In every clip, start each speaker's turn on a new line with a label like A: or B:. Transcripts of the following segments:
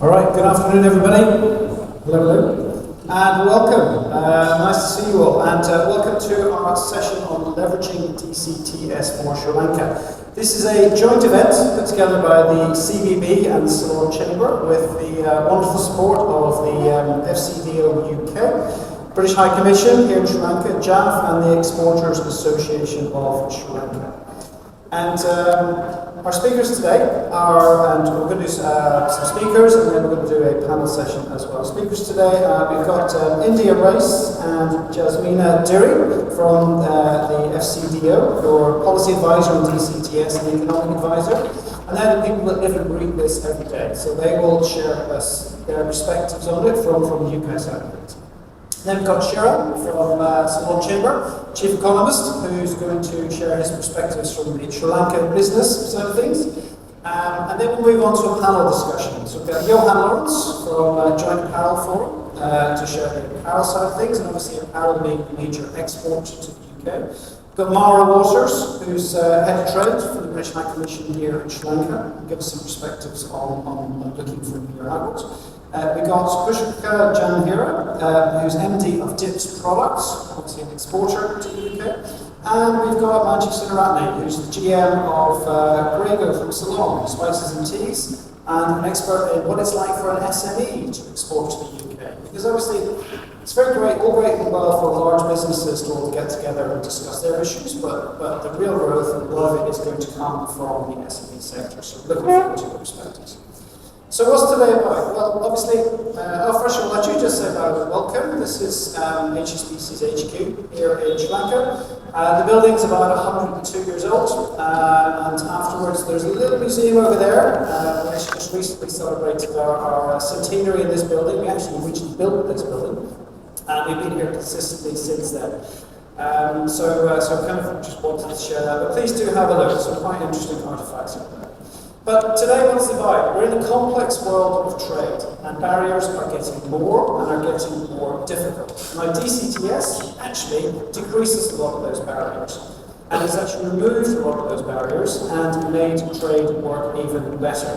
A: All right, good afternoon, everybody. Hello, hello. And welcome. Nice to see you all. And welcome to our session on leveraging DCTS for Sri Lanka. This is a joint event put together by the CBB and the Ceylon Chamber with the wonderful support of the FCDO UK, British High Commission here in Sri Lanka, JAF, and the Exporters Association of Sri Lanka. And our speakers today are, and we're going to do some speakers, and then we're going to do a panel session as well. Speakers today, we've got India Race and Jasmina Diri from the FCDO, your policy advisor on DCTS and economic advisor. And they're the people that live and breathe this every day. So they will share us their perspectives on it from the UK side of it. Then we've got Shiran from Ceylon Chamber, Chief Economist, who's going to share his perspectives from the Sri Lanka business side of things. And then we'll move on to a panel discussion. So we've got Johan Lawrence from Joint Apparel Forum to share the apparel side of things, and obviously apparel being a major export to the UK. We've got Mara Waters, who's Head of Trade for the British High Commission here in Sri Lanka, and give us some perspectives on looking for new outwards. We've got Pushpika Janhira, who's MD of Dips Products, obviously an exporter to the UK. And we've got Manji Sundaratne, who's the GM of Grego from Ceylon, Spices and Teas, and an expert in what it's like for an SME to export to the UK. Because obviously, it's all great and well for large businesses to all get together and discuss their issues, but the real growth and a lot of it is going to come from the SME sector. So looking forward to your perspectives. So what's today about? Well, obviously, first of all, let you just say welcome. This is HSBC's HQ here in Sri Lanka. The building's about 102 years old, and afterwards there's a little museum over there, which just recently celebrated our centenary in this building. We actually originally built this building, and we've been here consistently since then. So kind of just wanted to share that, but please do have a look. Some quite interesting artifacts over there. But today, what's the vibe? We're in a complex world of trade, and barriers are getting more and are getting more difficult. Now, DCTS actually decreases a lot of those barriers, and has actually removed a lot of those barriers and made trade work even better.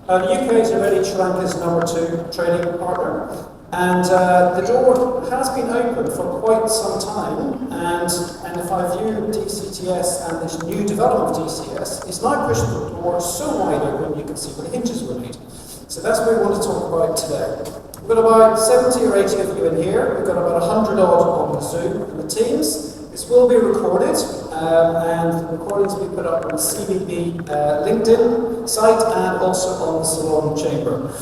A: The UK is already Sri Lanka's #2 trading partner, and the door has been open for quite some time, and if I view DCTS and this new development of DCS, it's now pushed the door so wide open you can see where the hinges were made. So that's what we want to talk about today. We've got about 70 or 80 of you in here, we've got about 100 odd on the Zoom and the Teams. This will be recorded, and the recordings will be put up on the CBB LinkedIn site and also on the Ceylon Chamber.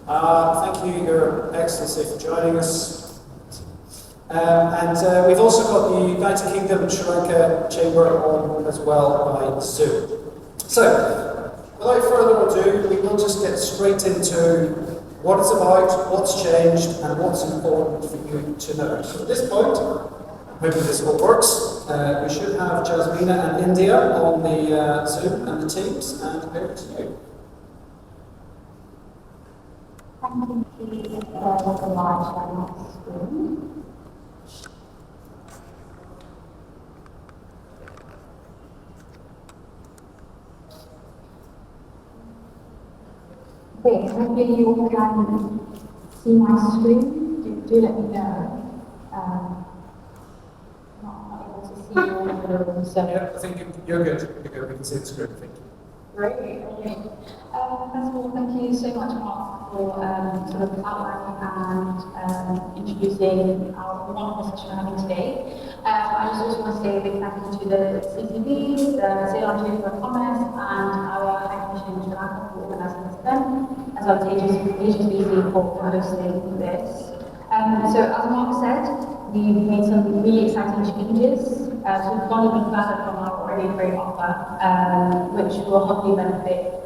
A: Thank you, Your Excellency, for joining us. And we've also got the United Kingdom and Sri Lanka Chamber on as well by Zoom. So, without further ado, we will just get straight into what it's about, what's changed, and what's important for you to know. So at this point, hoping this all works, we should have Jasmina and India on the Zoom and the Teams, and over to you.
B: Thank you for the large screen. Okay, hopefully you all can see my screen. Do let me know. Not able to see all of the room, so.
A: Yeah, I think you're good. You're good. We can see the screen. Thank you.
B: Great, okay. First of all, thank you so much, Mark, for sort of outlining and introducing our wonderful session we're having today. I just also want to say a big thank you to the CCB, the Ceylon Chamber of Commerce, and our High Commission in Sri Lanka for organising this event, as well as HSBC for hosting this. So, as Mark said, we've made some really exciting changes. So we've gone even further from our already great offer, which will hopefully benefit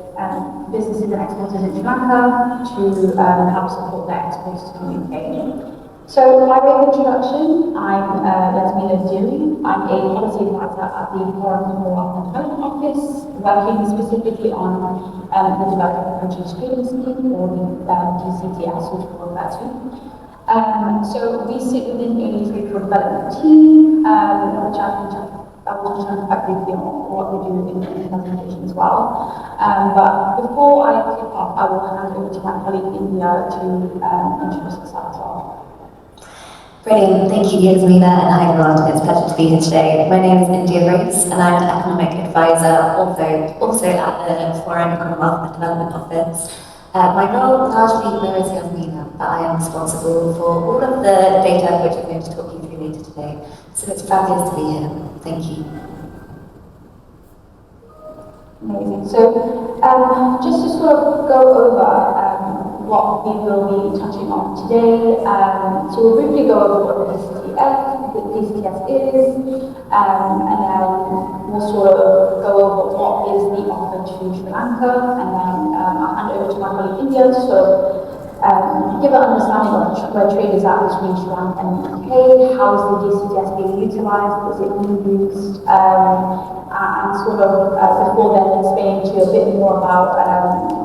B: businesses and exporters in Sri Lanka to help support their exports to the UK. So, by way of introduction, I'm Jasmina Diri. I'm a policy advisor at the Foreign and Development Office, working specifically on the Developing Countries Trading Scheme, or the DCTS, which we'll refer to. So we sit within a trade for development team, which I've been I will touch on quite briefly on what we do in the presentation as well. But before I kick off, I will hand over to my colleague India to introduce herself as well.
C: Brilliant, thank you Yasmina, and hi everyone, it's a pleasure to be here today. My name is India Rose and I'm an economic advisor, also at the Foreign Commonwealth and Development Office. My role largely mirrors Yasmina, but I am responsible for all of the data which I'm going to talk you through later today. So it's fabulous to be here, thank you.
B: Amazing. So just to sort of go over what we will be touching on today. So we'll briefly go over what the DCTS is, and then we'll sort of go over what is the offer to Sri Lanka, and then I'll hand over to my colleague India to sort of give an understanding of where trade is at between Sri Lanka and the UK, how is the DCTS being utilised, is it being used, and sort of before then explaining to you a bit more about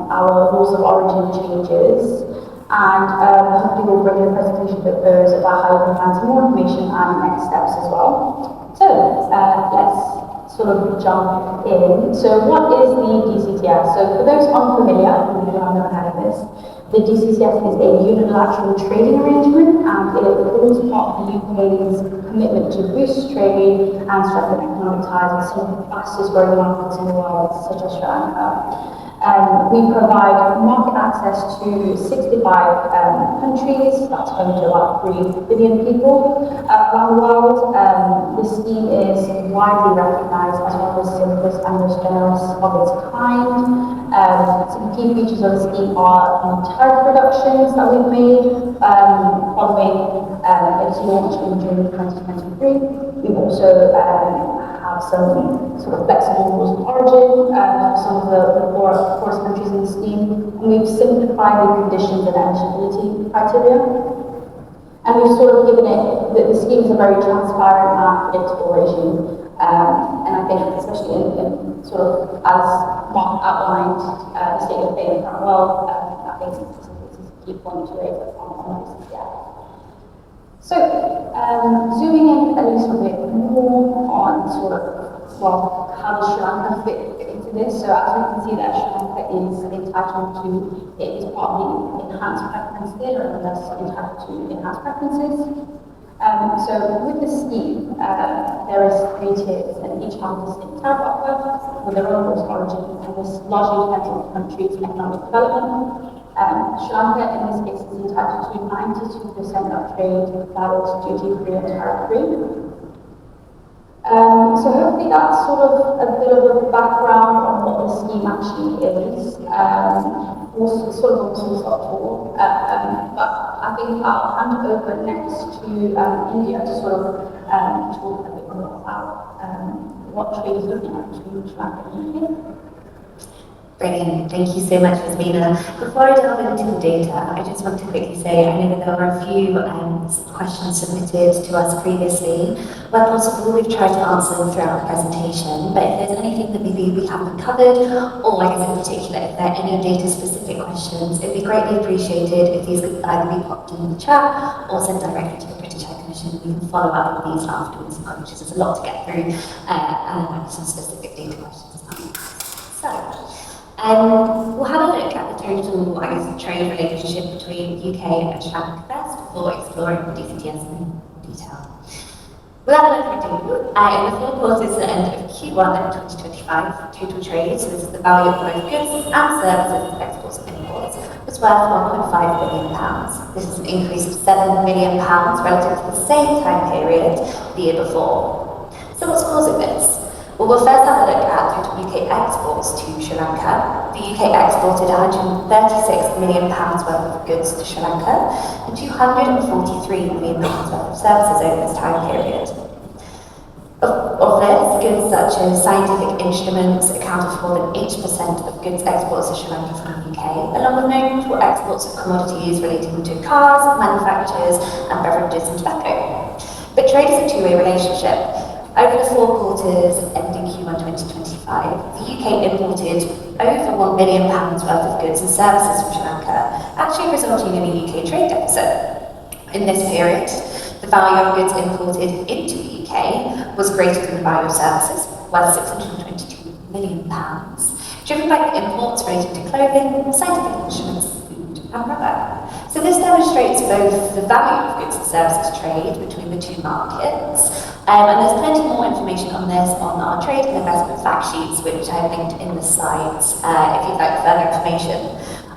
B: our rules of origin changes, and hopefully we'll bring the presentation to a close about how you can find some more information and next steps as well. So let's sort of jump in. So what is the DCTS? So for those unfamiliar, who have never heard of this, the DCTS is a unilateral trading arrangement, and it forms part of the UK's commitment to boost trade and strengthen economic ties with some of the fastest growing markets in the world, such as Sri Lanka. We provide market access to 65 countries, that's home to about 3 billion people around the world. This scheme is widely recognised as one of the simplest and most generous of its kind. Some key features of the scheme are the tariff reductions that we've made following its launch in June 2023. We've also have some sort of flexible rules of origin for some of the poorest countries in the scheme, and we've simplified the conditions and eligibility criteria. And we've sort of given it, the scheme is a very transparent and predictable regime. And I think, especially in sort of as Mark outlined, the state of play in the current world, I think this is a key point to raise on this. So, zooming in a little bit more on sort of, well, how does Sri Lanka fit into this? So as we can see that Sri Lanka is entitled to, it is part of the enhanced preference tier, and thus entitled to enhanced preferences. So with the scheme, there is 3 tiers, and each have a distinct tariff offer with their own rules of origin, and this largely depends on the country's economic development. Sri Lanka, in this case, is entitled to 92% of trade that is duty-free and tariff-free. So hopefully that's sort of a bit of a background on what the scheme actually is. Also sort of a whistle-stop tour, but I think I'll hand over next to India to sort of talk a bit more about what trade is looking like between Sri Lanka and the UK.
C: Brilliant, thank you so much, Yasmina. Before I delve into the data, I just want to quickly say I know that there were a few questions submitted to us previously. Where possible, we've tried to answer them throughout the presentation, but if there's anything that maybe we haven't covered, or I guess in particular, if there are any data-specific questions, it'd be greatly appreciated if these could either be popped in the chat or sent directly to the British High Commission. We can follow up with these afterwards, because there's a lot to get through, and some specific data questions. So, we'll have a look at the total, I guess, trade relationship between UK and Sri Lanka first before exploring the DCTS in detail. Without further ado, in the 4 quarters at the end of Q1 2025, total trade, so this is the value of both goods and services, exports and imports, was worth £1.5 billion. This is an increase of £7 million relative to the same time period the year before. So what's causing this? Well, we'll first have a look at total UK exports to Sri Lanka. The UK exported £136 million worth of goods to Sri Lanka and £243 million worth of services over this time period. Of this, goods such as scientific instruments accounted for more than 80% of goods exports to Sri Lanka from the UK, along with notable exports of commodities relating to cars, manufacturers, and beverages and tobacco. But trade is a two-way relationship. Over the 4 quarters ending Q1 2025, the UK imported over £1 billion worth of goods and services from Sri Lanka, actually resulting in a UK trade deficit. In this period, The value of goods imported into the UK was greater than the value of services, worth £622 million, driven by imports related to clothing, scientific instruments, food and rubber. So this demonstrates both the value of goods and services trade between the two markets, and there's plenty more information on this on our trade and investment fact sheets, which I have linked in the slides if you'd like further information.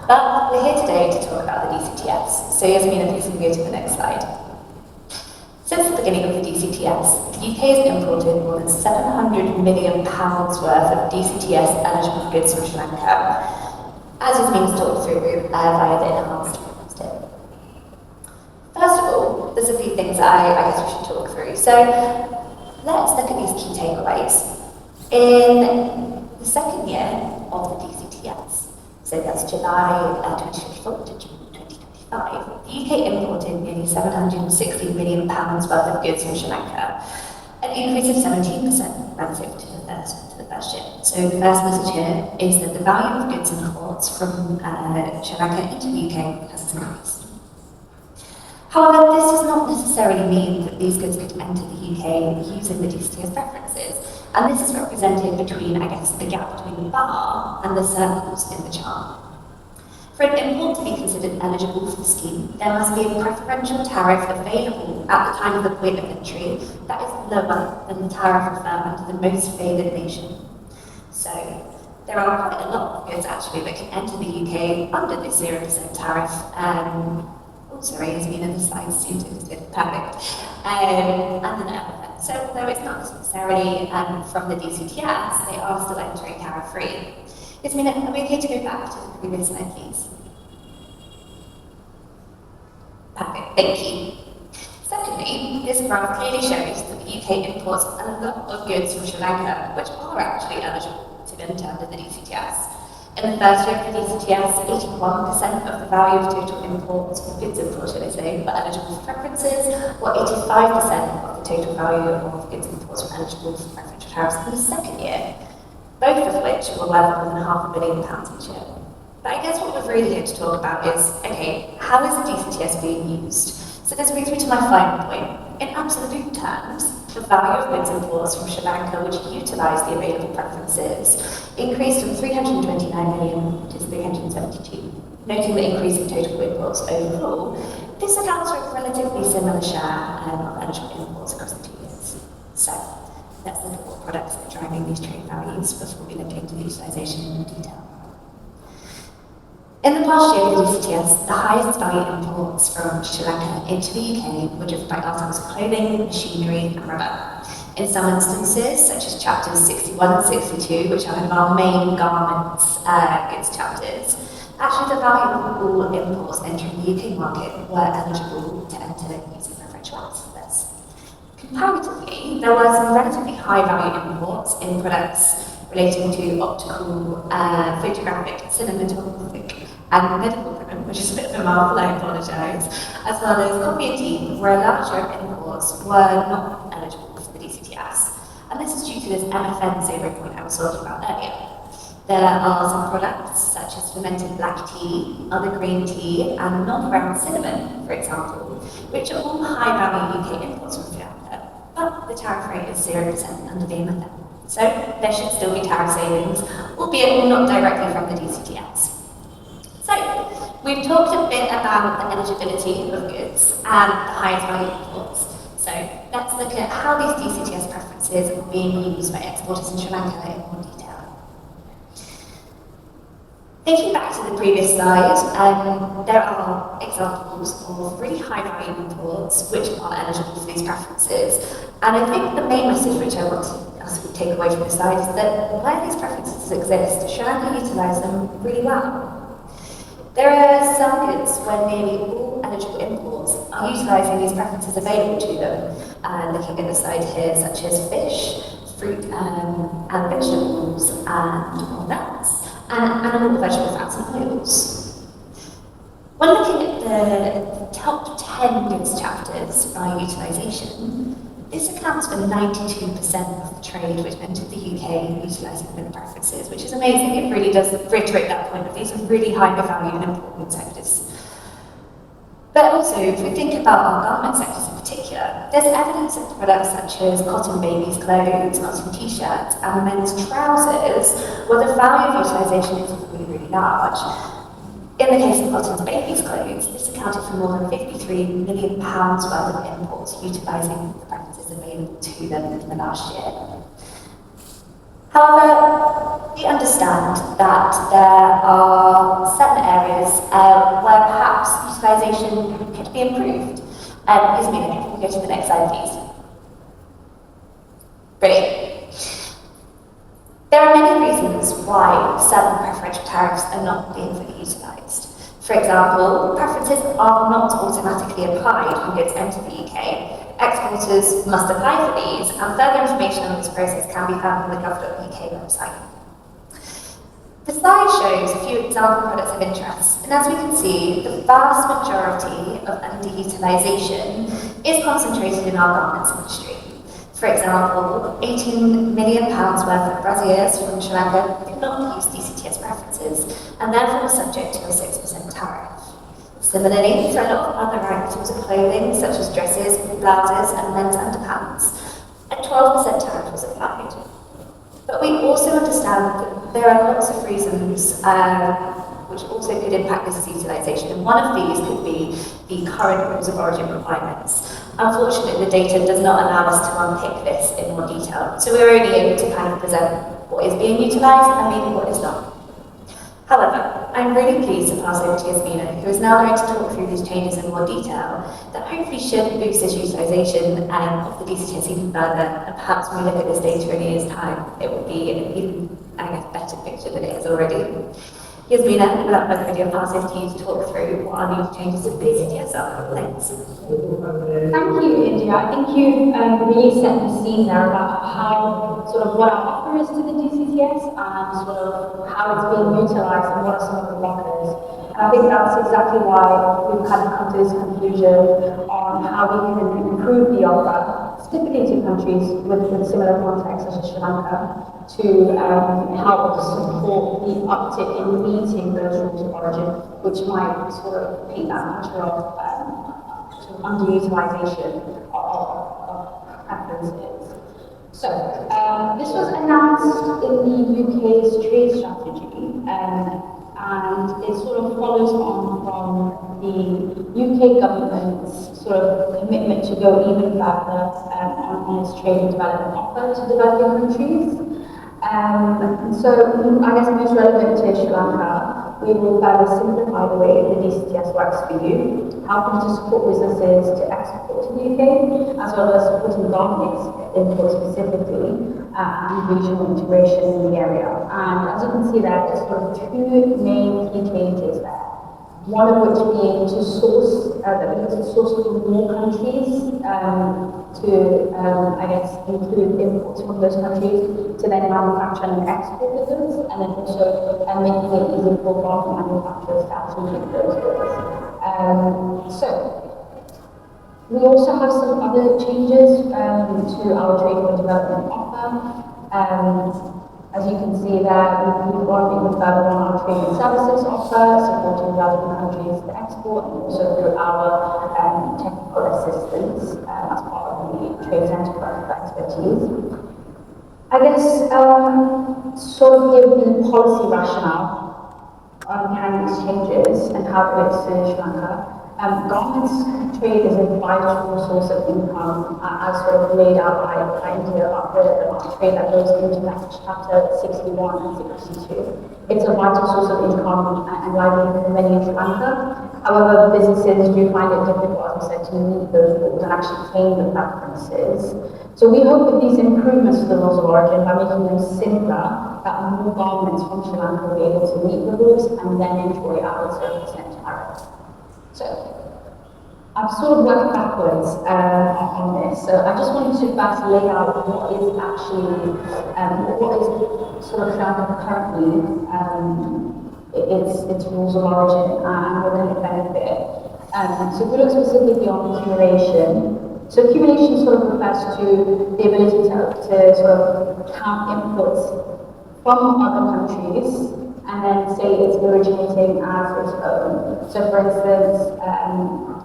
C: But we're here today to talk about the DCTS. So Yasmina, please can go to the next slide. Since the beginning of the DCTS, the UK has imported more than £700 million worth of DCTS eligible goods from Sri Lanka, as Yasmina's talked through via the enhanced tip. First of all, there's a few things that I guess we should talk through. So let's look at these key takeaways. In the second year of the DCTS, so that's July 2024 to June 2025, the UK imported nearly £760 million worth of goods from Sri Lanka, an increase of 17% relative to the first year. So the first message here is that the value of goods imports from Sri Lanka into the UK has increased. However, this does not necessarily mean that these goods could enter the UK using the DCTS preferences, and this is represented between, I guess, the gap between the bar and the circles in the chart. For an import to be considered eligible for the scheme, there must be a preferential tariff available at the time of the point of entry that is lower than the tariff referred to the most favoured nation. So, there are quite a lot of goods actually that can enter the UK under the 0% tariff. Sorry, Yasmina, the slides seem to have been perfect. And then MFN. So, although it's not necessarily from the DCTS, they are still entering tariff-free. Yasmina, are we okay to go back to the previous slide, please? Perfect, thank you. Secondly, this graph clearly shows that the UK imports a lot of goods from Sri Lanka, which are actually eligible to enter under the DCTS. In the first year of the DCTS, 81% of the value of total imports, or goods imports, should I say, were eligible for preferences, or 85% of the total value of goods imports were eligible for preferential tariffs in the second year, both of which were worth more than £500 million each year. But I guess what we're really here to talk about is, okay, how is the DCTS being used? So this brings me to my final point. In absolute terms, the value of goods imports from Sri Lanka which utilise the available preferences increased from 329 million to 372. Noting the increase in total imports overall, this accounts for a relatively similar share of eligible imports across the 2 years. So, let's look at what products are driving these trade values before we look into the utilisation in more detail. In the past year of the DCTS, the highest value imports from Sri Lanka into the UK were driven by articles of clothing, machinery and rubber. In some instances, such as chapters 61 and 62, which are one of our main garments goods chapters, actually the value of all imports entering the UK market were eligible to enter using preferential access. Comparatively, there were some relatively high value imports in products relating to optical, photographic, cinematographic and medical equipment, which is a bit of a mouthful, I apologise, as well as coffee and tea, where larger imports were not eligible for the DCTS. And this is due to this MFN saver point I was talking about earlier. There are some products, such as fermented black tea, other green tea, and non-brown cinnamon, for example, which are all high-value UK imports from Sri Lanka, but the tariff rate is 0% under the MFN. So there should still be tariff savings, albeit not directly from the DCTS. So, we've talked a bit about the eligibility of goods and the highest value imports. So, let's look at how these DCTS preferences are being used by exporters in Sri Lanka in more detail. Thinking back to the previous slide, there are examples of really high value imports which are eligible for these preferences. And I think the main message which I want us to take away from this slide is that where these preferences exist, Sri Lanka utilise them really well. There are some goods where nearly all eligible imports are utilising these preferences available to them. Looking at the slide here, such as fish, fruit and vegetables, and nuts, and animal, vegetable fats and oils. When looking at the top 10 goods chapters by utilisation, this accounts for 92% of the trade which entered the UK utilising the preferences, which is amazing. It really does reiterate that point of these are really high value and important sectors. But also, if we think about our garment sectors in particular, there's evidence that products such as cotton babies' clothes, cotton t-shirts, and men's trousers, where the value of utilisation is really, really large. In the case of cotton babies' clothes, this accounted for more than £53 million worth of imports utilising the preferences available to them in the last year. However, we understand that there are certain areas where perhaps utilisation could be improved. Yasmina, can we go to the next slide, please? Brilliant. There are many reasons why certain preferential tariffs are not being fully utilised. For example, preferences are not automatically applied when goods enter the UK. Exporters must apply for these, and further information on this process can be found on the gov.uk website. The slide shows a few example products of interest, and as we can see, the vast majority of underutilisation is concentrated in our garments industry. For example, £18 million worth of brassieres from Sri Lanka could not use DCTS preferences, and therefore were subject to a 6% tariff. Similarly, for a lot of other items of clothing, such as dresses, blouses, and men's underpants, a 12% tariff was applied. But we also understand that there are lots of reasons which also could impact this utilisation, and one of these could be the current rules of origin requirements. Unfortunately, the data does not allow us to unpick this in more detail, so we're only able to kind of present what is being utilised and maybe what is not. However, I'm really pleased to pass over to Yasmina, who is now going to talk through these changes in more detail that hopefully should boost this utilisation of the DCTS even further, and perhaps when we look at this data in a year's time, it will be an even, better picture than it is already. Yasmina, without further ado, I'll pass over to you to talk through what our new changes to the DCTS are. Thanks.
B: Thank you, India. I think you really set the scene there about how, what our offer is to the DCTS and how it's being utilised and what are some of the blockers. And I think that's exactly why we've kind of come to this conclusion on how we can improve the offer, specifically to countries with similar contexts such as Sri Lanka, to help support the uptick in meeting those rules of origin, which might paint that picture of underutilisation of preferences. So, this was announced in the UK's trade strategy, and it follows on from the UK government's commitment to go even further on its trade and development offer to developing countries. So, I guess most relevant to Sri Lanka, we will further simplify the way the DCTS works for you, helping to support businesses to export to the UK, as well as supporting garment imports specifically, and regional integration in the area. And as you can see there, there's two main key changes there. One of which being to source, from more countries to, include imports from those countries to then manufacture and export the goods, and then also making it easy for garment manufacturers to actually make those goods. We also have some other changes to our trade and development offer. As you can see there, we've gone even further on our trade and services offer, supporting developing countries to export, and also through our technical assistance as part of the trade enterprise expertise. I guess, give the policy rationale on carrying these changes and how it relates to Sri Lanka. Garments trade is a vital source of income, as laid out by India about the trade that goes into chapter 61 and 62. It's a vital source of income and livelihood for many in Sri Lanka. However, businesses do find it difficult, as I said, to meet those rules and actually claim the preferences. So we hope with these improvements to the rules of origin, by making them simpler, that more garments from Sri Lanka will be able to meet the rules and then enjoy our 0% tariff. So, I've worked backwards on this. So I just wanted to first lay out what is actually, what is Sri Lanka currently, its rules of origin and what can it benefit. So if we look specifically on accumulation, so accumulation refers to the ability to count inputs from other countries and then say it's originating as its own. So for instance,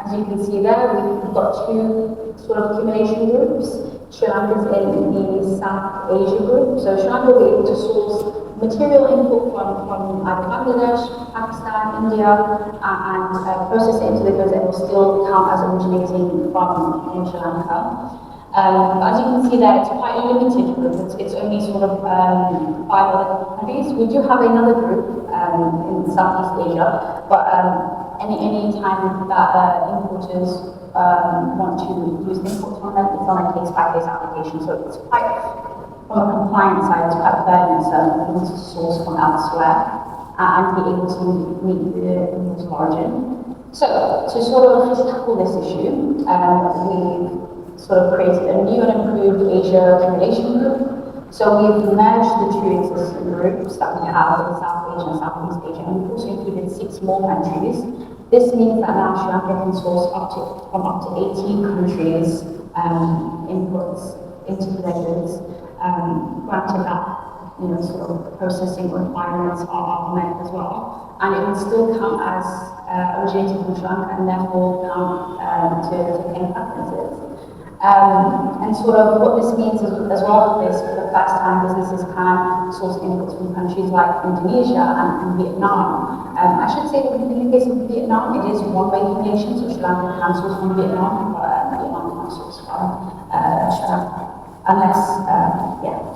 B: as you can see there, we've got two sort of accumulation groups. Sri Lanka is in the South Asia group, so Sri Lanka will be able to source material input from either Bangladesh, Pakistan, India, and process it into the goods, and will still count as originating from Sri Lanka. As you can see there, it's quite a limited group. It's only sort of 5 other countries. We do have another group in Southeast Asia, but any time that importers want to use inputs from them, it's on a case-by-case application. So it's quite, from a compliance side, it's quite burdensome for them to source from elsewhere and be able to meet the rules of origin. So to sort of tackle this issue, we've sort of created a new and improved Asia accumulation group. So we've merged the two existing groups that we have in South Asia and Southeast Asia, and we've also included 6 more countries. This means that now Sri Lanka can source from up to 18 countries inputs into their goods, granted that sort of processing requirements are met as well, and it would still count as originating from Sri Lanka and therefore count to claim preferences. And sort of what this means as well is for the first time businesses can source inputs from countries like Indonesia and Vietnam. I should say that in the case of Vietnam, it is one-way accumulation, so Sri Lanka can source from Vietnam, but Vietnam can source from Sri Lanka, unless,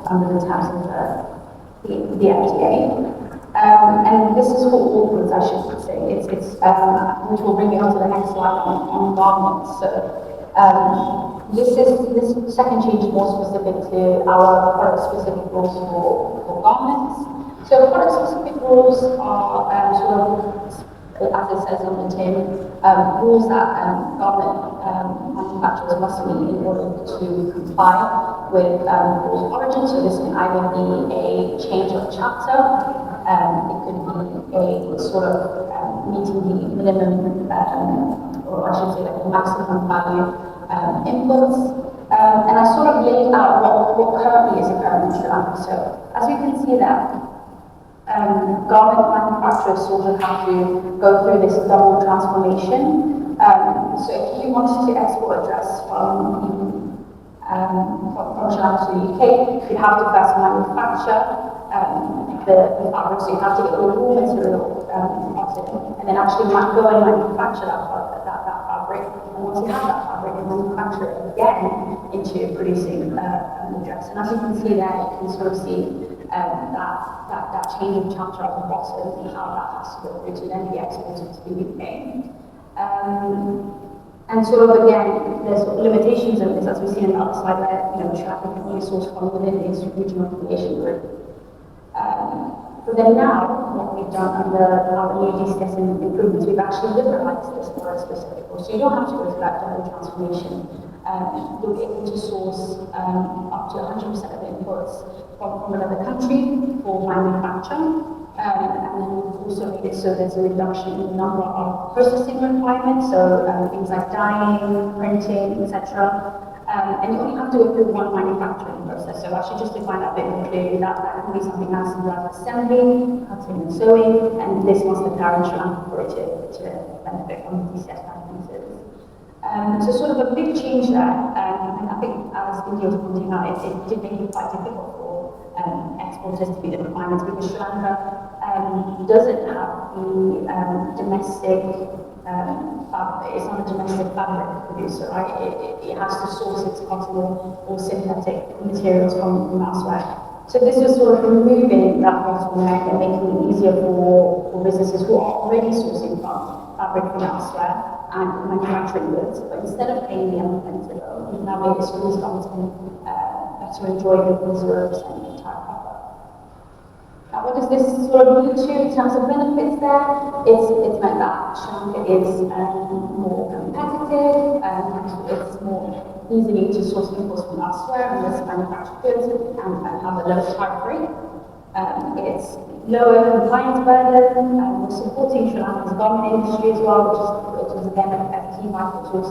B: under the terms of the FDA. And this is for all goods, I should say. It's which will bring me on to the next slide on garments. So, this second change is more specific to our product-specific rules for garments. So product-specific rules are sort of, as it says on the tin, rules that garment manufacturers must meet in order to comply with rules of origin. So this can either be a change of chapter, it could be a sort of meeting the minimum, or I should say like the maximum value inputs, and I sort of laid out what currently is occurring in Sri Lanka. So as you can see there, garment manufacturers sort of have to go through this double transformation. So if you wanted to export a dress from Sri Lanka to the UK, you have to first manufacture the fabric, so you have to get the raw material and then actually go and manufacture that fabric. And once you have that fabric, you manufacture it again into producing the dress. And as you can see there, you can sort of see that change of chapter at the bottom and how that has to go through to then be exported to the UK. And sort of again, there's limitations of this, as we see in the other slide, where Sri Lanka can only source from within the regional affiliation group. But then now, what we've done under our new DCTS improvements, we've actually liberalized this for a specific rule. So you don't have to go through that double transformation. You'll be able to source up to 100% of inputs from another country for manufacture. And then we've also made it so there's a reduction in the number of processing requirements, so things like dyeing, printing, etc. And you only have to go through one manufacturing process. So I should just define that a bit more clearly. That can be something as simple as assembly, cutting and sewing, and this must occur in Sri Lanka for it to benefit from the DCTS preferences. So sort of a big change there, and I think as India was pointing out, it did make it quite difficult for exporters to meet the requirements because Sri Lanka doesn't have the domestic fabric. It's not a domestic fabric producer, right? It has to source its cotton or synthetic materials from elsewhere. So this was sort of removing that bottleneck and making it easier for businesses who are already sourcing from fabric from elsewhere and manufacturing goods. But instead of paying the unlimited loan, we've now made it so these garments can better enjoy the 0% entire cover. Now, what does this sort of lead to in terms of benefits there? It's meant that Sri Lanka is more competitive, it's more easily to source inputs from elsewhere and less manufactured goods and have a lower tariff rate. It's lower compliance burden, we're supporting Sri Lanka's garment industry as well, which is again a key vital source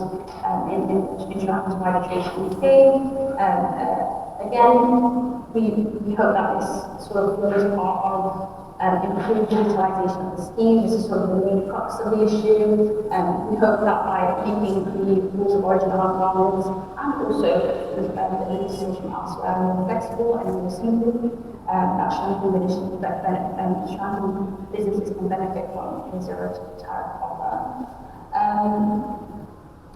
B: in Sri Lanka's wider trade in the UK. Again, we hope that this sort of flows part of improve digitalisation of the scheme. This is sort of the main crux of the issue. We hope that by making the rules of origin of our garments and also the legislation elsewhere more flexible and more simple, that Sri Lankan businesses can benefit from a zero tariff offer.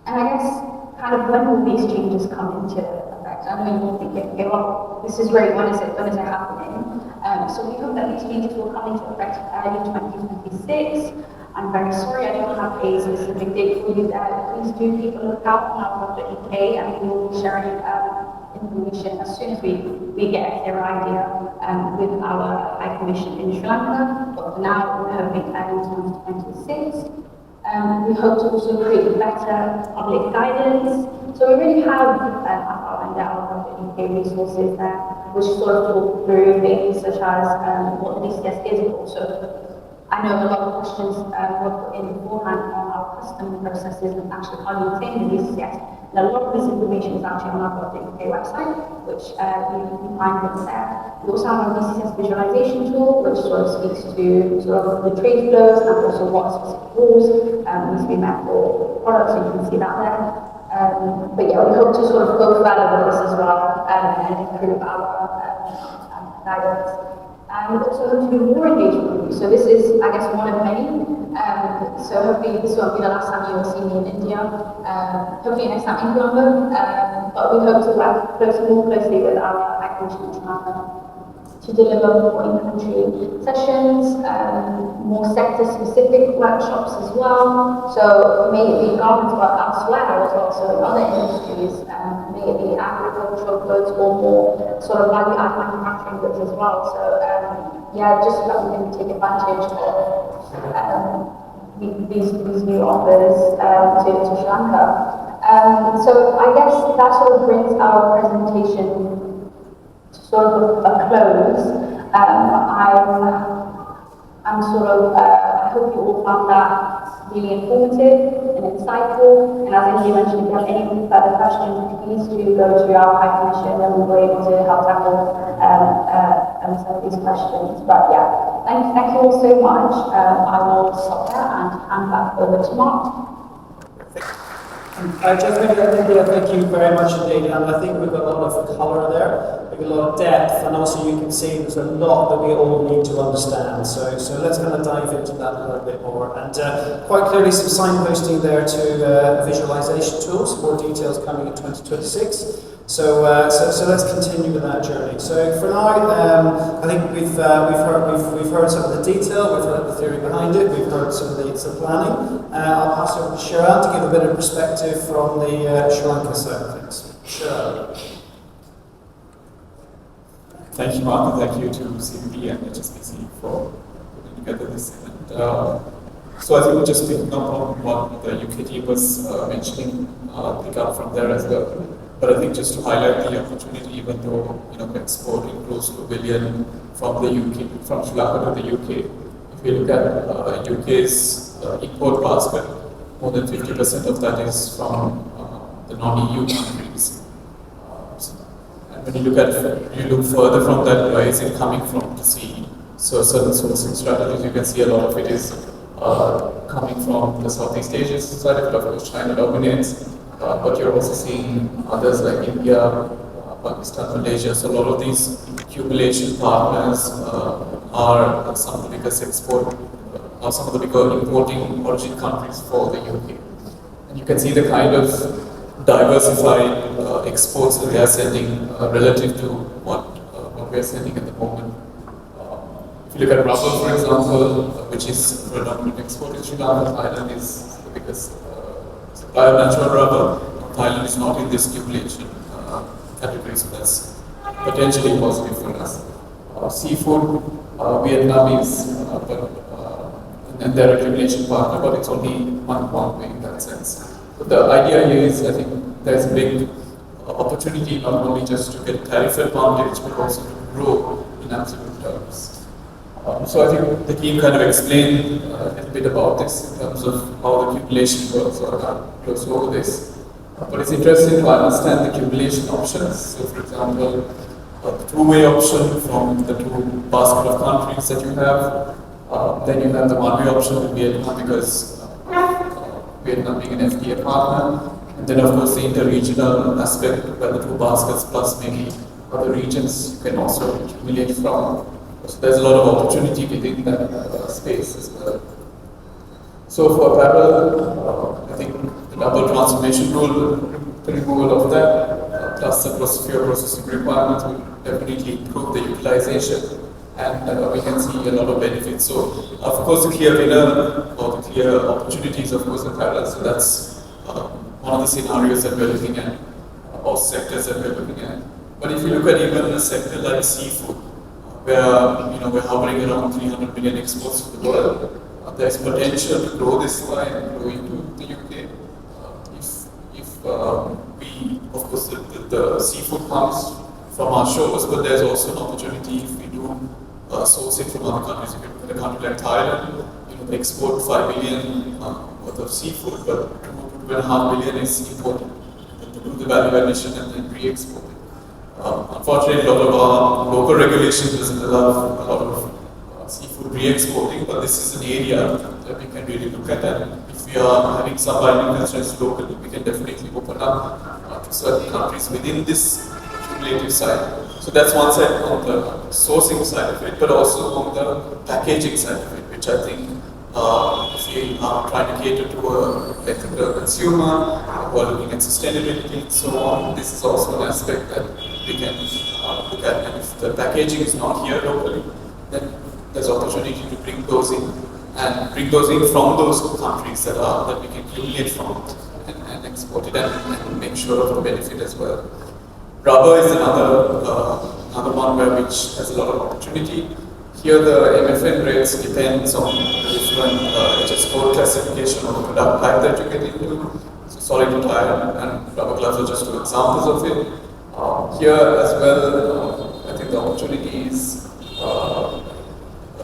B: And I guess, kind of, when will these changes come into effect? I know you're thinking, okay, well, this is great, when is it happening? So we hope that these changes will come into effect early 2026. I'm very sorry I don't have a specific date for you there. Please do keep a lookout on our website, and we will be sharing information as soon as we get a clear idea with our High Commission in Sri Lanka. But for now, we're hoping early 2026. We hope to also create better public guidance. So we really have outlined our UK resources there, which sort of talk through things such as what the DCTS is, but also I know a lot of questions were put in beforehand on our custom processes and actually how you obtain the DCTS. And a lot of this information is actually on our .uk website, which you can find it there. We also have our DCTS visualization tool, which sort of speaks to sort of the trade flows and also what specific rules needs to be met for products, so you can see that there. But yeah, we hope to sort of go further with this as well and improve our guidance. And also hope to do more engagement with you. So this is, I guess, one of many. So hopefully this won't be the last time you will see me in India. Hopefully next time in Colombo. But we hope to work more closely with our High Commission in China to deliver more in-country sessions, more sector-specific workshops as well. So may it be garments but elsewhere as well, so in other industries, may it be agricultural goods or more sort of value-add manufacturing goods as well. So yeah, just so that we can take advantage of these new offers to Sri Lanka. So I guess that sort of brings our presentation sort of a close. I'm sort of, I hope you all found that really informative and insightful. And as Andy mentioned, if you have any further questions, please do go to our High Commission and we'll be able to help tackle some of these questions. But yeah, thank you all so much. I will stop there and hand back over to Mark.
A: India, thank you very much indeed, and I think we've got a lot of colour there, we've got a lot of depth, and also you can see there's a lot that we all need to understand, so let's kind of dive into that a little bit more, and quite clearly some signposting there to visualization tools, more details coming in 2026. So let's continue with that journey. So for now, I think we've heard some of the detail, we've heard the theory behind it, we've heard some of the planning. I'll pass over to Shiran to give a bit of perspective from the Sri Lanka side of things. Shiran.
D: Thank you, Mark, and thank you to CBP and HSBC for putting together this event. So I think we're just picking up on what the UK team was mentioning, pick up from there as well. But I think just to highlight the opportunity, even though we're exporting close to $1 billion from the UK, from Sri Lanka to the UK, if we look at UK's import basket, more than 50% of that is from the non-EU countries. And when you look further from that, where is it coming from to see? So certain sourcing strategies, you can see a lot of it is coming from the Southeast Asia side of it. Of course, China dominates. But you're also seeing others like India, Pakistan, Malaysia. So a lot of these accumulation partners are some of the biggest some of the bigger importing origin countries for the UK. And you can see the kind of diversified exports that they are sending relative to what we are sending at the moment. If you look at rubber, for example, which is a predominant export in Sri Lanka, Thailand is the biggest supplier of natural rubber. Thailand is not in this accumulation category, so that's potentially positive for us. Seafood, Vietnam is and their accumulation partner, but it's only one way in that sense. But the idea here is, I think there's a big opportunity not only just to get tariff advantage, but also to grow in absolute terms. So I think the team kind of explained a little bit about this in terms of how the accumulation works, so I can't close over this. But it's interesting to understand the accumulation options. So for example, the two-way option from the two basket of countries that you have. Then you have the one-way option with Vietnam because Vietnam being an FTA partner. And then of course the inter-regional aspect where the two baskets plus maybe other regions you can also accumulate from. So there's a lot of opportunity within that space as well. So for apparel, I think the double transformation rule, the removal of that, plus the processing requirements will definitely improve the utilization, and we can see a lot of benefits. So of course the clear winner or the clear opportunities of course apparel. So that's one of the scenarios that we're looking at, or sectors that we're looking at. But if you look at even a sector like seafood, where we're hovering around 300 million exports to the world, there's potential to grow this line and grow into the UK. If we, of course, the seafood comes from our shores, but there's also an opportunity if we do source it from other countries. If you look at a country like Thailand, they export 5 billion worth of seafood, but 2.5 billion is imported. They do the value addition and then re-export it. Unfortunately, a lot of our local regulation doesn't allow a lot of seafood re-exporting, but this is an area that we can really look at, and if we are having some binding constraints locally, we can definitely open up to certain countries within this cumulative side. So that's one side on the sourcing side of it, but also on the packaging side of it, which I think if we are trying to cater to a particular consumer who are looking at sustainability and so on, this is also an aspect that we can look at. And if the packaging is not here locally, then there's opportunity to bring those in, and bring those in from those countries that we can accumulate from and export it and make sure of the benefit as well. Rubber is another one which has a lot of opportunity. Here the MFN rates depends on the different HS code classification of the product type that you get into. So solid tire and rubber gloves are just two examples of it. Here as well, I think the opportunity is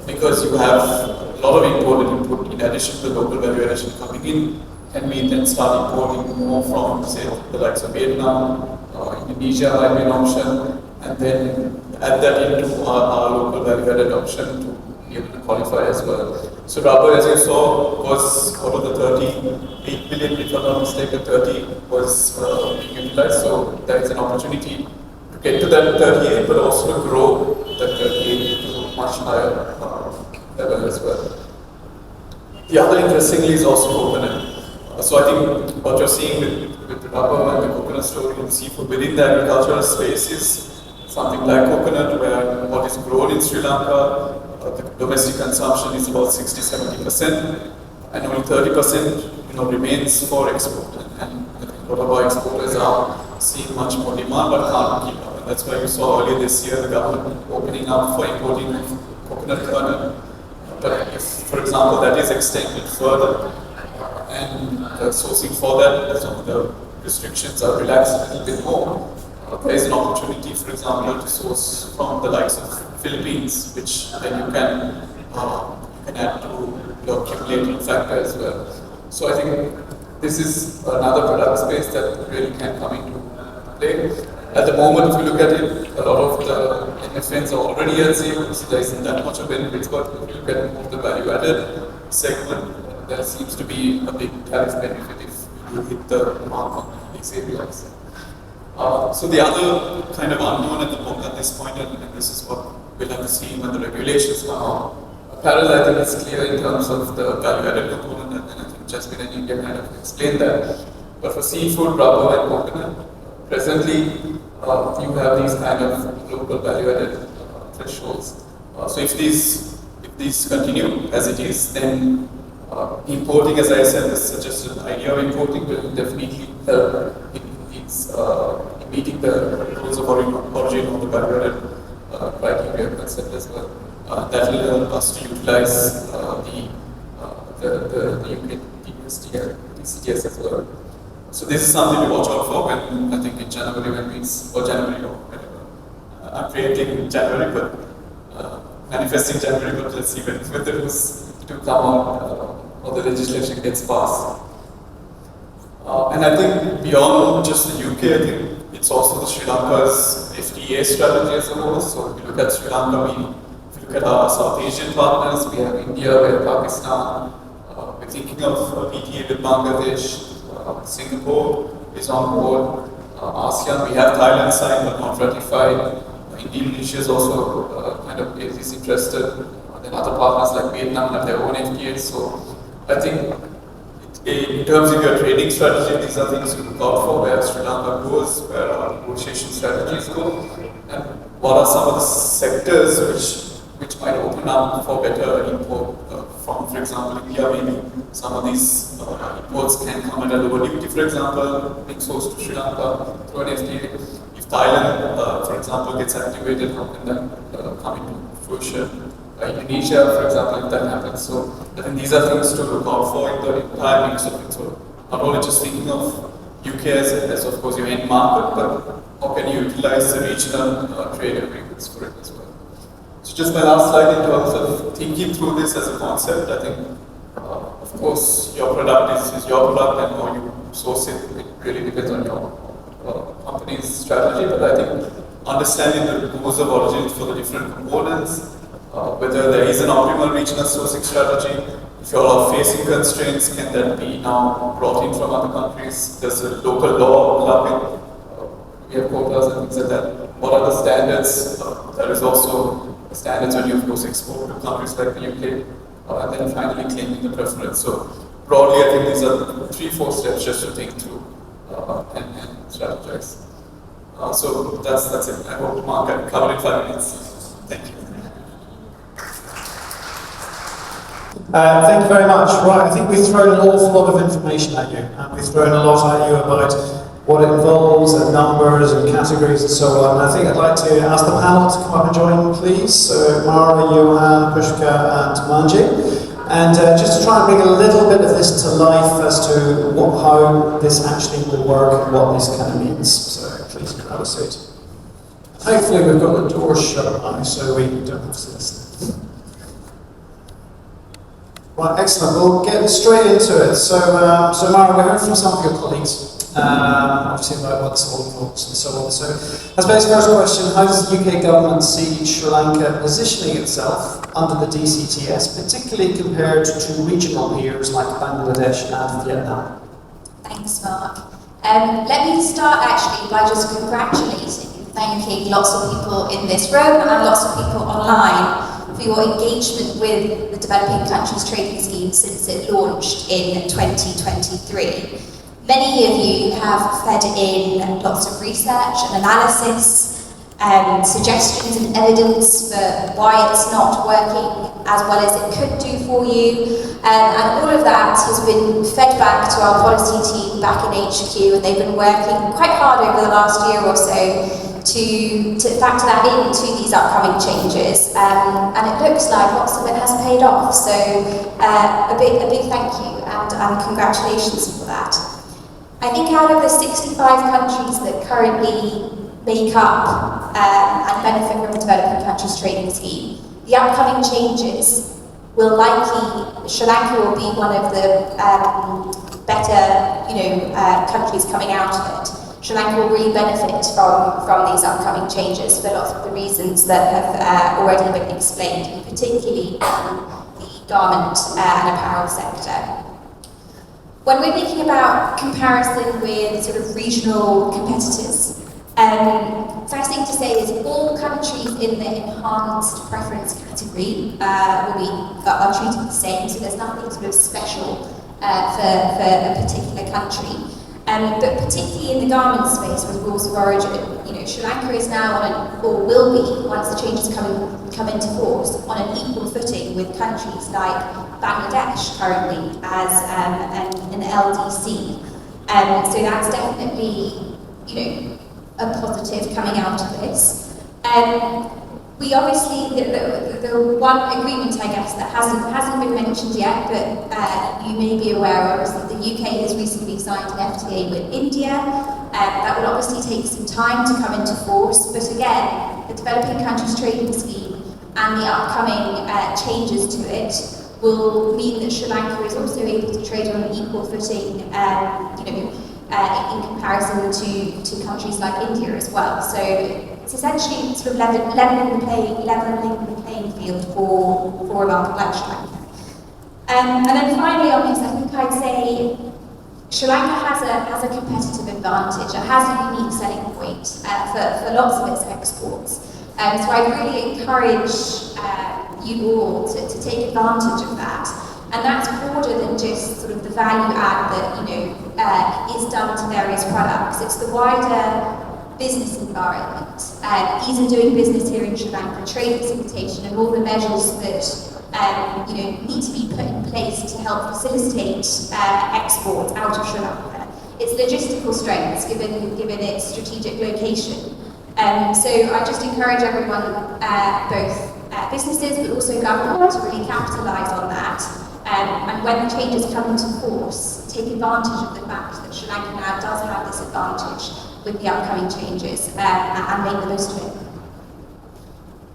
D: because you have a lot of imported input in addition to the local value addition coming in, can we then start importing more from, say, the likes of Vietnam, Indonesia might be an option, and then add that into our local value added option to be able to qualify as well. So rubber, as you saw, was out of the 38 billion, if I'm not mistaken, 30 was being utilized. So there is an opportunity to get to that 38, but also to grow that 38 to a much higher level as well. The other, interestingly, is also coconut. So I think what you're seeing with the rubber and the coconut story and seafood within the agricultural space is something like coconut, where what is grown in Sri Lanka, the domestic consumption is about 60-70%, and only 30% remains for export. And I think a lot of our exporters are seeing much more demand but can't keep up. And that's why you saw earlier this year the government opening up for importing coconut kernel. But if, for example, that is extended further, and the sourcing for that, some of the restrictions are relaxed a little bit more, there is an opportunity, for example, to source from the likes of Philippines, which then you can add to your accumulating factor as well. So I think this is another product space that really can come into play. At the moment, if you look at it, a lot of the MFNs are already at zero, so there isn't that much of benefits, but if you look at more the value added segment, there seems to be a big tariff benefit if you hit the mark on these areas. So the other kind of unknown at this point, and this is what we'll have to see when the regulations come out. Apparel, I think it's clear in terms of the value-added component, and I think Jasmine and India kind of explained that. But for seafood, rubber, and coconut, presently you have these kind of local value-added thresholds. So if these continue as it is, then importing, as I said, the suggested idea of importing will definitely help in meeting the rules of origin of the value-added criteria concept as well. That will help us to utilize the UK DCTS as well. So this is something to watch out for when, I think in January when we, or January or whatever. I'm creating January, but manifesting January, but let's see when the rules to come out or the legislation gets passed. And I think beyond just the UK, I think it's also the Sri Lanka's FTA strategy as a whole. So if you look at Sri Lanka, if you look at our South Asian partners, we have India, we have Pakistan, we're thinking of PTA with Bangladesh, Singapore is on board, ASEAN, we have Thailand signed but not ratified, Indonesia is also kind of is interested, then other partners like Vietnam have their own FTAs. So I think in terms of your trading strategy, these are things to look out for, where Sri Lanka goes, where our negotiation strategies go, and what are some of the sectors which might open up for better import from, for example, India. Maybe some of these imports can come at a lower duty, for example, being sourced to Sri Lanka through an FTA. If Thailand, for example, gets activated, how can that come into fruition? Indonesia, for example, if that happens. So I think these are things to look out for in the entire mix of it. So not only just thinking of UK as of course your end market, but how can you utilize the regional trade agreements for it as well. So just my last slide in terms of thinking through this as a concept. I think of course your product is your product, and how you source it, it really depends on your company's strategy. But I think understanding the rules of origin for the different components, whether there is an optimal regional sourcing strategy, if you all are facing constraints, can that be now brought in from other countries? Does the local law allow it? We have quotas and things like that. What are the standards? There is also standards when you, of course, export to countries like the UK, and then finally claiming the preference. So broadly, I think these are the 3-4 steps just to think through and strategize. So that's it. I hope Mark I covered in 5 minutes. Thank you.
A: Thank you very much. Right, I think we've thrown an awful lot of information at you, and we've thrown a lot at you about what it involves, and numbers and categories and so on. And I think I'd like to ask the panel to come up and join, please. So Mara, Johan, Pushka and Manji. And just to try and bring a little bit of this to life as to how this actually will work and what this kind of means. So please grab a seat. Hopefully we've got the door shut now, so we don't have to listen. Right, excellent. We'll get straight into it. So Mara, we heard from some of your colleagues, obviously about what this all involves and so on. So, I suppose first question, how does the UK government see Sri Lanka positioning itself under the DCTS, particularly compared to regional peers like Bangladesh and Vietnam?
E: Thanks, Mark. Let me start actually by just congratulating, thanking lots of people in this room and lots of people online for your engagement with the Developing Countries Trading Scheme since it launched in 2023. Many of you have fed in lots of research and analysis, suggestions and evidence for why it's not working as well as it could do for you, and all of that has been fed back to our policy team back in HQ, and they've been working quite hard over the last year or so to factor that into these upcoming changes, and it looks like lots of it has paid off. So a big thank you and congratulations for that. I think out of the 65 countries that currently make up and benefit from the Developing Countries Trading Scheme, the upcoming changes will likely, Sri Lanka will be one of the better countries coming out of it. Sri Lanka will really benefit from these upcoming changes for lots of the reasons that have already been explained, particularly the garment and apparel sector. When we're thinking about comparison with sort of regional competitors, first thing to say is all countries in the enhanced preference category are treated the same, so there's nothing sort of special for a particular country. But particularly in the garment space with rules of origin, Sri Lanka is now or will be, once the changes come into force, on an equal footing with countries like Bangladesh currently as an LDC. So that's definitely, a positive coming out of this. We obviously, the one agreement, I guess, that hasn't been mentioned yet, but you may be aware of, is that the UK has recently signed an FTA with India. That will obviously take some time to come into force, but again, the Developing Countries Trading Scheme and the upcoming changes to it will mean that Sri Lanka is also able to trade on an equal footing, in comparison to countries like India as well. So it's essentially sort of leveling the playing field for a market like Sri Lanka. And then finally on this, I think I'd say Sri Lanka has a competitive advantage. It has a unique selling point for lots of its exports. So I really encourage you all to take advantage of that. And that's broader than just sort of the value add that is done to various products. It's the wider business environment, ease of doing business here in Sri Lanka, trade facilitation, and all the measures that need to be put in place to help facilitate export out of Sri Lanka. Its logistical strengths, given its strategic location. So I just encourage everyone, both businesses but also government, to really capitalise on that. And when the changes come into force, take advantage of the fact that Sri Lanka now does have this advantage with the upcoming changes and make the most of it.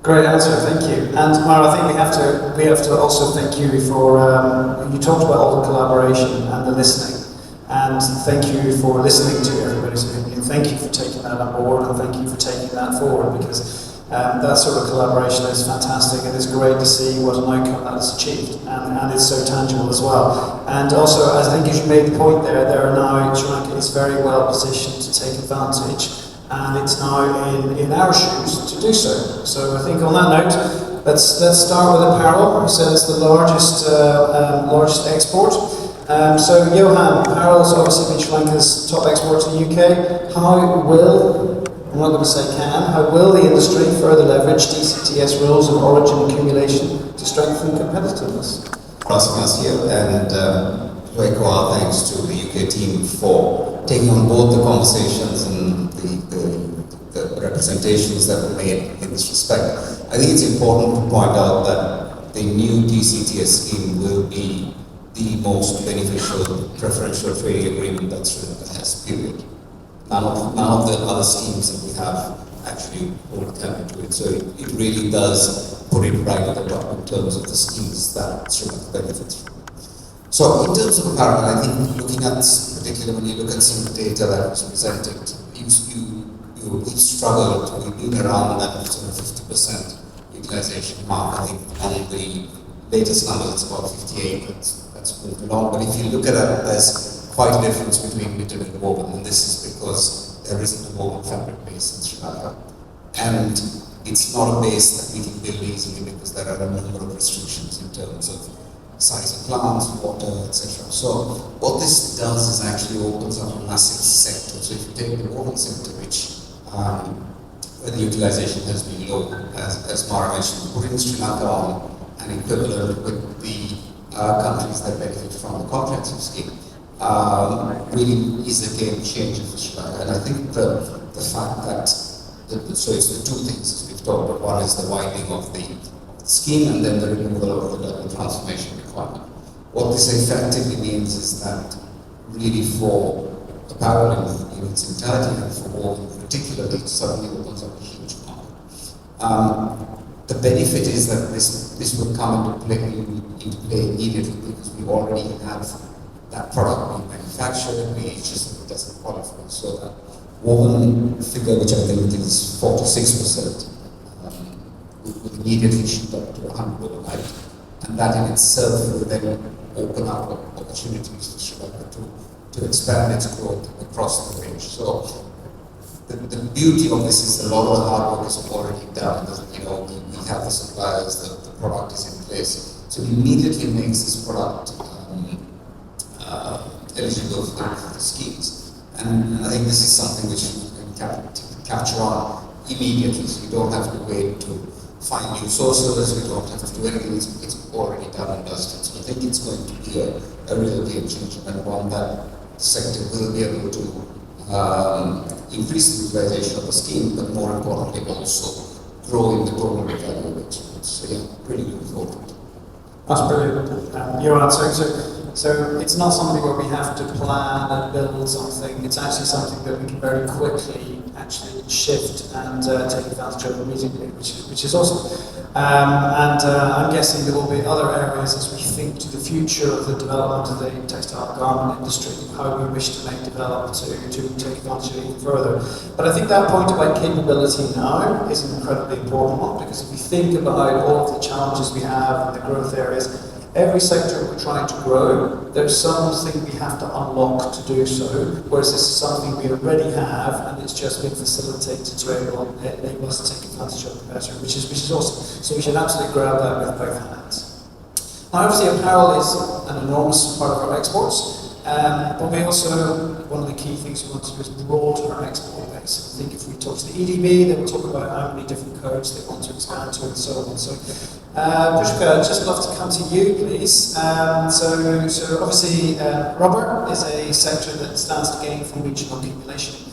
A: Great answer, thank you. And Mara, I think we have to also thank you for you talked about all the collaboration and the listening, and thank you for listening to everybody's opinion. Thank you for taking that on board, and thank you for taking that forward, because that sort of collaboration is fantastic, and it's great to see what an outcome that is achieved, and it's so tangible as well. And also, as I think as you made the point there are now, Sri Lanka is very well positioned to take advantage, and it's now in our shoes to do so. So I think on that note, let's start with apparel. You said it's the largest export. So Johan, apparel has obviously been Sri Lanka's top export to the UK. How will, I'm not going to say can, how will the industry further leverage DCTS rules of origin accumulation to strengthen competitiveness?
F: Crossing us here, and to echo our thanks to the UK team for taking on board the conversations and the representations that were made in this respect. I think it's important to point out that the new DCTS scheme will be the most beneficial preferential trading agreement that Sri Lanka has, period. None of the other schemes that we have actually hold candle to it. So it really does put it right at the top in terms of the schemes that Sri Lanka benefits from. So in terms of apparel, I think looking at, particularly when you look at some data that was presented, you struggle to be around that sort of 50% utilization mark. I think on the latest number it's about 58, that's moved along. But if you look at it, there's quite a difference between knitted and woven, and this is because there isn't a woven fabric base in Sri Lanka. And it's not a base that we can build easily because there are a number of restrictions in terms of size of plants, water, etc. So what this does is actually opens up a massive sector. So if you take the woven sector, which where the utilization has been low, as Mara mentioned, putting Sri Lanka on an equivalent with the countries that benefit from the comprehensive scheme really is a game changer for Sri Lanka. And I think the fact that, so it's the two things we've talked about. One is the widening of the scheme and then the removal of the double transformation requirement. What this effectively means is that really for apparel in its entirety and for woven particularly, it suddenly opens up a huge market. The benefit is that this will come into play immediately because we already have that product being manufactured, it's just that it doesn't qualify. So that woven figure, which I think is 46%, will immediately shoot up to 100 overnight. And that in itself will then open up opportunities for Sri Lanka to expand its growth across the range. So the beauty of this is a lot of the hard work is already done. We have the suppliers, the product is in place. So it immediately makes this product eligible for the schemes. And I think this is something which you can capture on immediately. So you don't have to wait to find new sources, you don't have to do anything, it's already done and dusted. So I think it's going to be a real game changer and one that the sector will be able to increase the utilization of the scheme, but more importantly also grow in the total value of it. So yeah, pretty looking forward to it.
A: That's brilliant. Your answer. So it's not something where we have to plan and build something, it's actually something that we can very quickly actually shift and take advantage of immediately, which is awesome. I'm guessing there will be other areas as we think to the future of the development of the textile garment industry, how we wish to make develop to take advantage of it even further. But I think that point about capability now is an incredibly important one, because if you think about all of the challenges we have in the growth areas, every sector we're trying to grow, there's something we have to unlock to do so, whereas this is something we already have, and it's just been facilitated to enable us to take advantage of it better, which is awesome. So we should absolutely grab that with both hands. Now, obviously, apparel is an enormous part of our exports, but we also, one of the key things we want to do is broaden our export base. I think if we talk to the EDB, they will talk about how many different codes they want to expand to and so on. So, Pushka, I'd just love to come to you, please. So obviously, rubber is a sector that stands to gain from regional accumulation.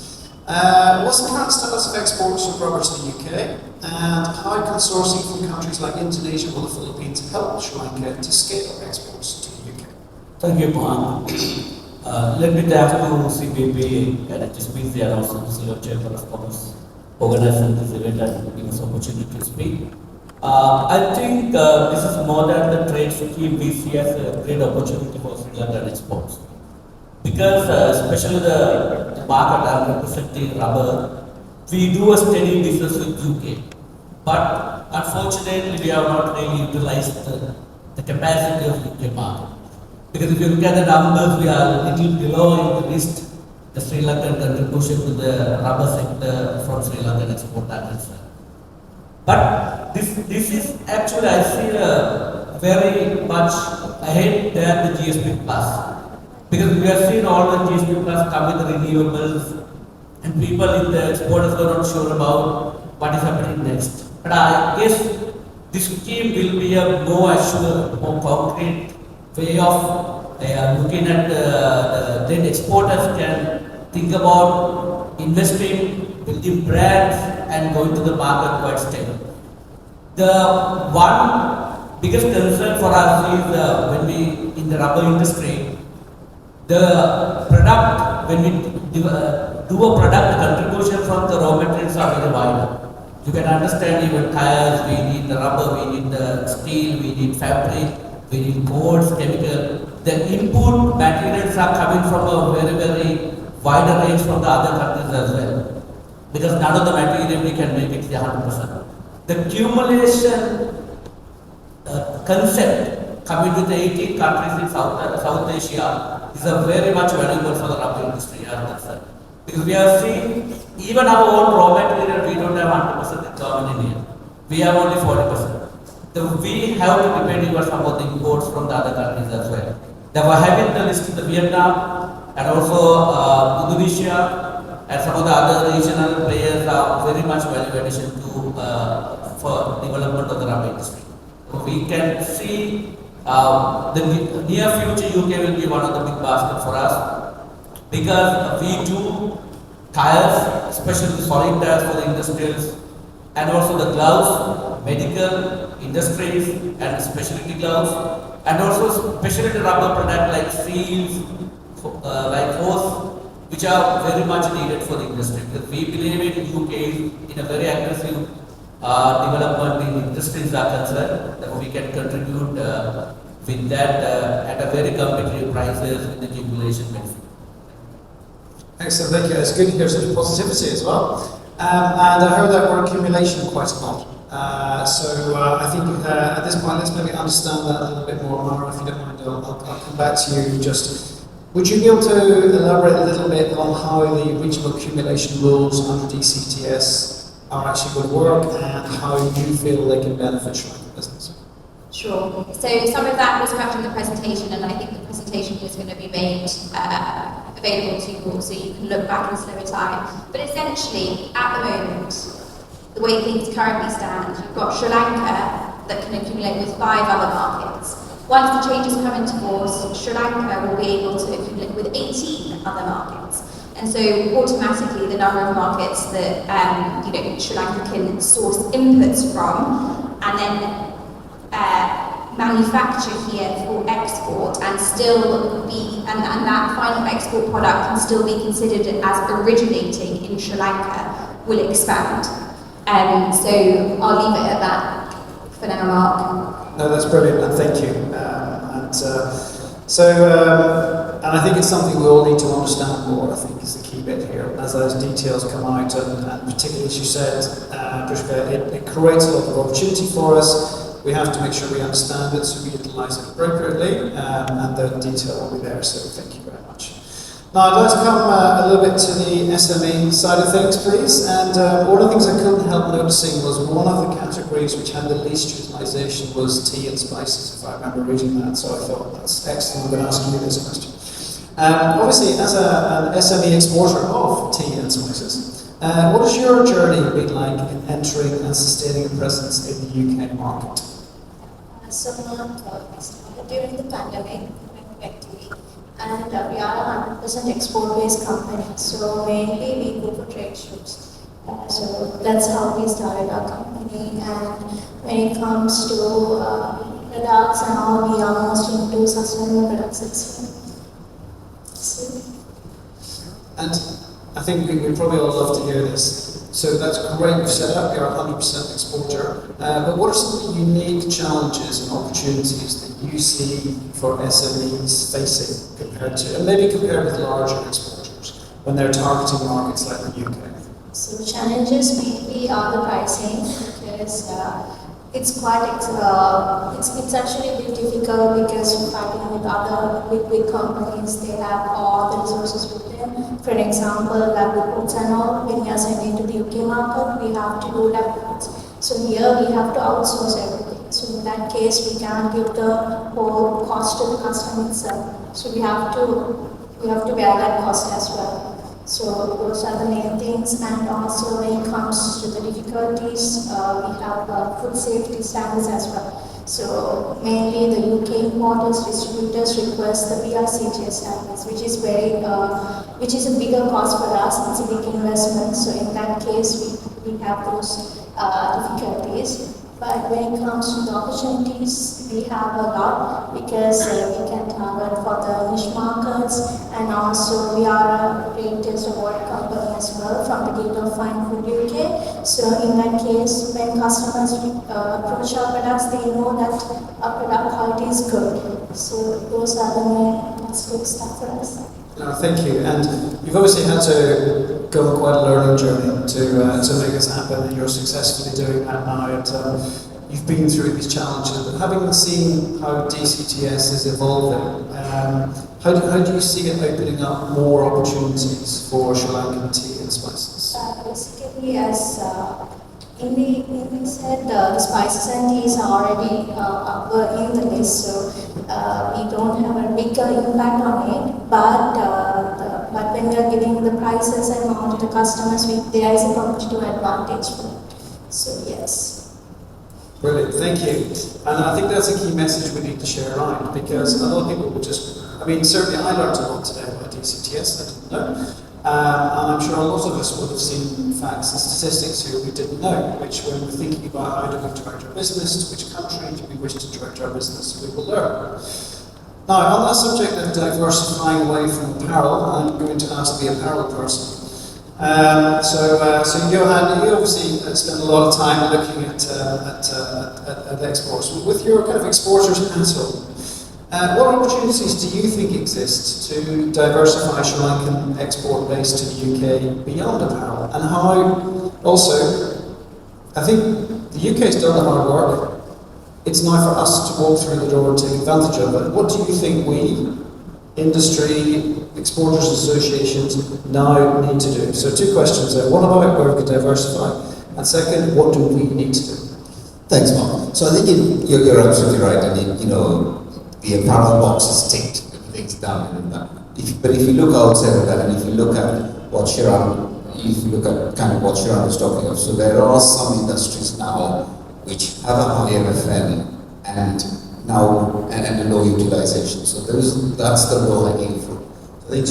A: What's the current status of exports of rubber to the UK? And how can sourcing from countries like Indonesia or the Philippines help Sri Lanka to scale exports to the UK?
G: Thank you, Mohan. Let me thank to CPP and HSBC and also the CEO Chamber of Commerce organizing this event and giving us opportunity to speak. I think this is more than the trade scheme we see as a great opportunity for Sri Lankan exports. Because especially the market I'm representing rubber, we do a steady business with UK. But unfortunately, we have not really utilized the capacity of UK market. Because if you look at the numbers, we are a little below in the list the Sri Lankan contribution to the rubber sector from Sri Lankan export agriculture. But this is actually, I see very much ahead than the GSP Plus. Because we have seen all the GSP Plus come with renewables, and people in the exporters were not sure about what is happening next. But I guess this scheme will be a more assured, more concrete way of looking at then exporters can think about investing, building brands, and going to the market quite stable. The one biggest concern for us is when we in the rubber industry, the product, when we do a product, the contribution from the raw materials are very wide. You can understand even tires, we need the rubber, we need the steel, we need fabric, we need boards, chemical. The input materials are coming from a very, very wider range from the other countries as well. Because none of the material we can make it 100%. The accumulation concept coming with the 18 countries in South Asia is a very much valuable for the rubber industry as well. Because we have seen even our own raw material, we don't have 100% requirement in here. We have only 40%. So we have to depend on some of the imports from the other countries as well. They were having the list in the Vietnam and also Indonesia and some of the other regional players are very much value addition to for development of the rubber industry. So we can see the near future UK will be one of the big baskets for us because we do tires, especially solid tires for the industrials, and also the gloves, medical, industries, and specialty gloves, and also specialty rubber products like seals, like hose, which are very much needed for the industry. Because we believe in UK in a very aggressive development in industries are concerned, that we can contribute with that at a very competitive prices with the accumulation benefit.
A: Excellent, thank you. It's good to hear such positivity as well. And I heard that word accumulation quite a lot. I think at this point, let's maybe understand that a little bit more. Mara, if you don't mind, I'll come back to you. Just, would you be able to elaborate a little bit on how the regional accumulation rules under DCTS are actually going to work and how you feel they can benefit Sri Lankan business?
E: Sure. So some of that was covered in the presentation, and I think the presentation is going to be made available to you all so you can look back in slower time. But essentially, at the moment, the way things currently stand, you've got Sri Lanka that can accumulate with 5 other markets. Once the changes come into force, Sri Lanka will be able to accumulate with 18 other markets. And so automatically the number of markets that Sri Lanka can source inputs from and then manufacture here for export and still be, and that final export product can still be considered as originating in Sri Lanka, will expand. So I'll leave it at that for now, Mark.
A: No, that's brilliant, and thank you. And I think it's something we all need to understand more, I think is the key bit here. As those details come out, and particularly as you said, Pushka, it creates a lot of opportunity for us. We have to make sure we understand it so we utilise it appropriately, and the detail will be there, so thank you very much. Now I'd like to come a little bit to the SME side of things, please. And one of the things I couldn't help noticing was one of the categories which had the least utilisation was tea and spices, if I remember reading that. So I thought, that's excellent, I'm going to ask you this question. Obviously, as an SME exporter of tea and spices, what has your journey been like in entering and sustaining a presence in the UK market?
H: So, we started during the pandemic, effectively, and we are a 100% export-based company. So mainly we go for trade shows. So that's how we started our company. And when it comes to products and all, we are most into sustainable products as well.
A: And I think we probably all love to hear this. So that's great, you've set up, you're a 100% exporter. But what are some of the unique challenges and opportunities that you see for SMEs facing compared to, and maybe compared with larger exporters when they're targeting markets like the UK?
H: So challenges mainly are the pricing, because it's quite it's actually a bit difficult because fighting with other big companies, they have all the resources with them. For example, lab reports and all, when we are sending to the UK market, we have to do lab reports. So here we have to outsource everything. So in that case, we can't give the whole cost to the customer itself. So we have to bear that cost as well. So those are the main things, and also when it comes to the difficulties, we have food safety standards as well. So mainly the UK importers, distributors request the BRCGS standards, which is which is a bigger cost for us. It's a big investment. So in that case, we have those difficulties. But when it comes to the opportunities, we have a lot, because we can target for the niche markets, and also we are a great taste award company as well from the Gate of Fine Food UK. So in that case, when customers approach our products, they know that our product quality is good. So those are the main good stuff for us.
A: No, thank you. And you've obviously had to go on quite a learning journey to make this happen, and you're successfully doing that now. And you've been through these challenges, but having seen how DCTS is evolving, how do you see it opening up more opportunities for Sri Lankan tea and spices?
H: Basically, as Indi said, the spices and teas are already in the list, so we don't have a bigger impact on it. But when we are giving the prices and all to the customers, there is a competitive advantage for it. So yes.
A: Brilliant, thank you. And I think that's a key message we need to share around, because a lot of people will just, I mean, certainly I learned a lot today about DCTS, I didn't know. And I'm sure a lot of us would have seen facts and statistics here we didn't know, which when we're thinking about how do we direct our business, to which country do we wish to direct our business, we will learn. Now, on that subject of diversifying away from apparel, I'm going to ask the apparel person. So Johan, you obviously spend a lot of time looking at exports. With your kind of exporters council, what opportunities do you think exist to diversify Sri Lankan export base to the UK beyond apparel? And how, also, I think the UK's done the hard work. It's now for us to walk through the door and take advantage of it. What do you think we, industry, exporters associations, now need to do? So 2 questions there. One about where we can diversify, and second, what do we need to do?
F: Thanks, Mark. So I think you're absolutely right. I mean, the apparel box is ticked, everything's done. But if you look outside of that, and if you look at what Shiran, if you look at kind of what Shiran was talking of, so there are some industries now which have a high MFN and a low utilization. So that's the low-hanging fruit. I think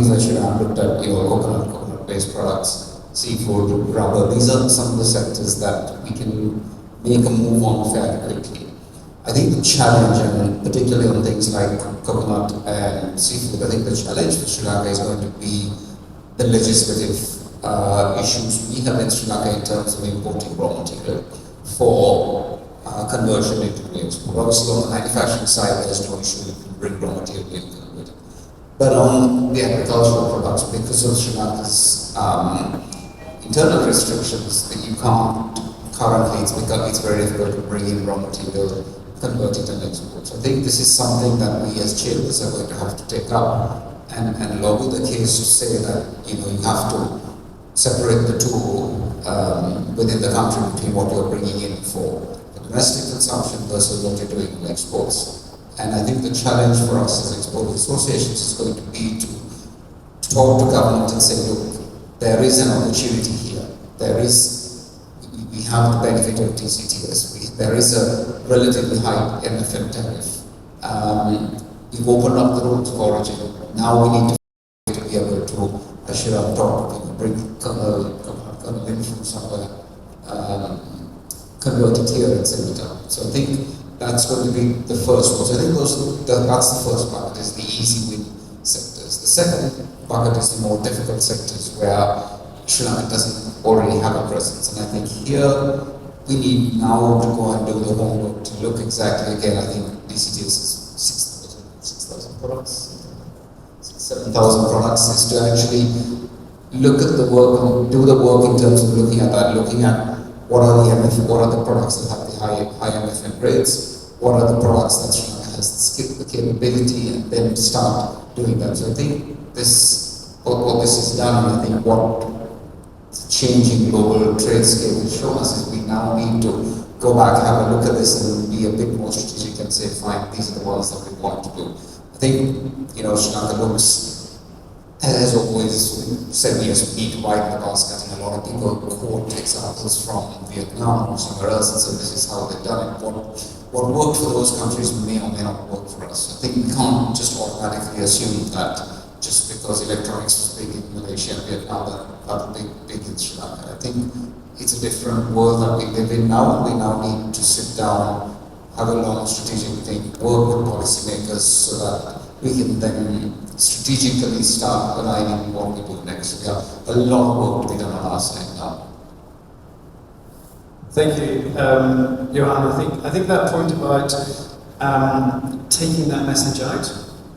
F: things that Shiran looked at, coconut-based products, seafood, rubber, these are some of the sectors that we can make a move on fairly quickly. I think the challenge, and particularly on things like coconut and seafood, I think the challenge for Sri Lanka is going to be the legislative issues we have in Sri Lanka in terms of importing raw material for conversion into export. Obviously, on the manufacturing side, there's no issue. You can bring raw material in and convert it. But on the agricultural products, because of Sri Lanka's internal restrictions, that you can't currently, it's very difficult to bring in raw material, convert it and export. So I think this is something that we as chambers are going to have to take up and lobby the case to say that you have to separate the two within the country between what you're bringing in for domestic consumption versus what you're doing in exports. And I think the challenge for us as exporting associations is going to be to talk to government and say, look, there is an opportunity here. We have the benefit of DCTS. There is a relatively high MFM tariff. We've opened up the roads of origin. Now we need to be able to, as Shiran talked, bring kernel in from somewhere, convert it here and send it out. So I think that's going to be the first one. So I think that's the first bucket, is the easy win sectors. The second bucket is the more difficult sectors where Sri Lanka doesn't already have a presence. And I think here we need now to go and do the homework to look exactly again. I think DCTS is 6,000 products, 7,000 products, is to actually look at the work and do the work in terms of looking at that, looking at what are the products that have the high MFM rates, what are the products that Sri Lanka has the capability, and then start doing that. So I think what this has done, and I think what the changing global trade scale has shown us, is we now need to go back, have a look at this, and be a bit more strategic and say, fine, these are the ones that we want to do. I think, Sri Lanka has always said, yes, we need to widen the basket, and a lot of people quote examples from Vietnam or somewhere else and say this is how they've done it. What worked for those countries may or may not work for us. I think we can't just automatically assume that just because electronics was big in Malaysia and Vietnam, that are big in Sri Lanka. I think it's a different world that we live in now, and we now need to sit down, have a long strategic think, work with policymakers so that we can then strategically start aligning what we do next. We have a lot of work to be done on our side now.
A: Thank you, Johan. I think that point about taking that message out,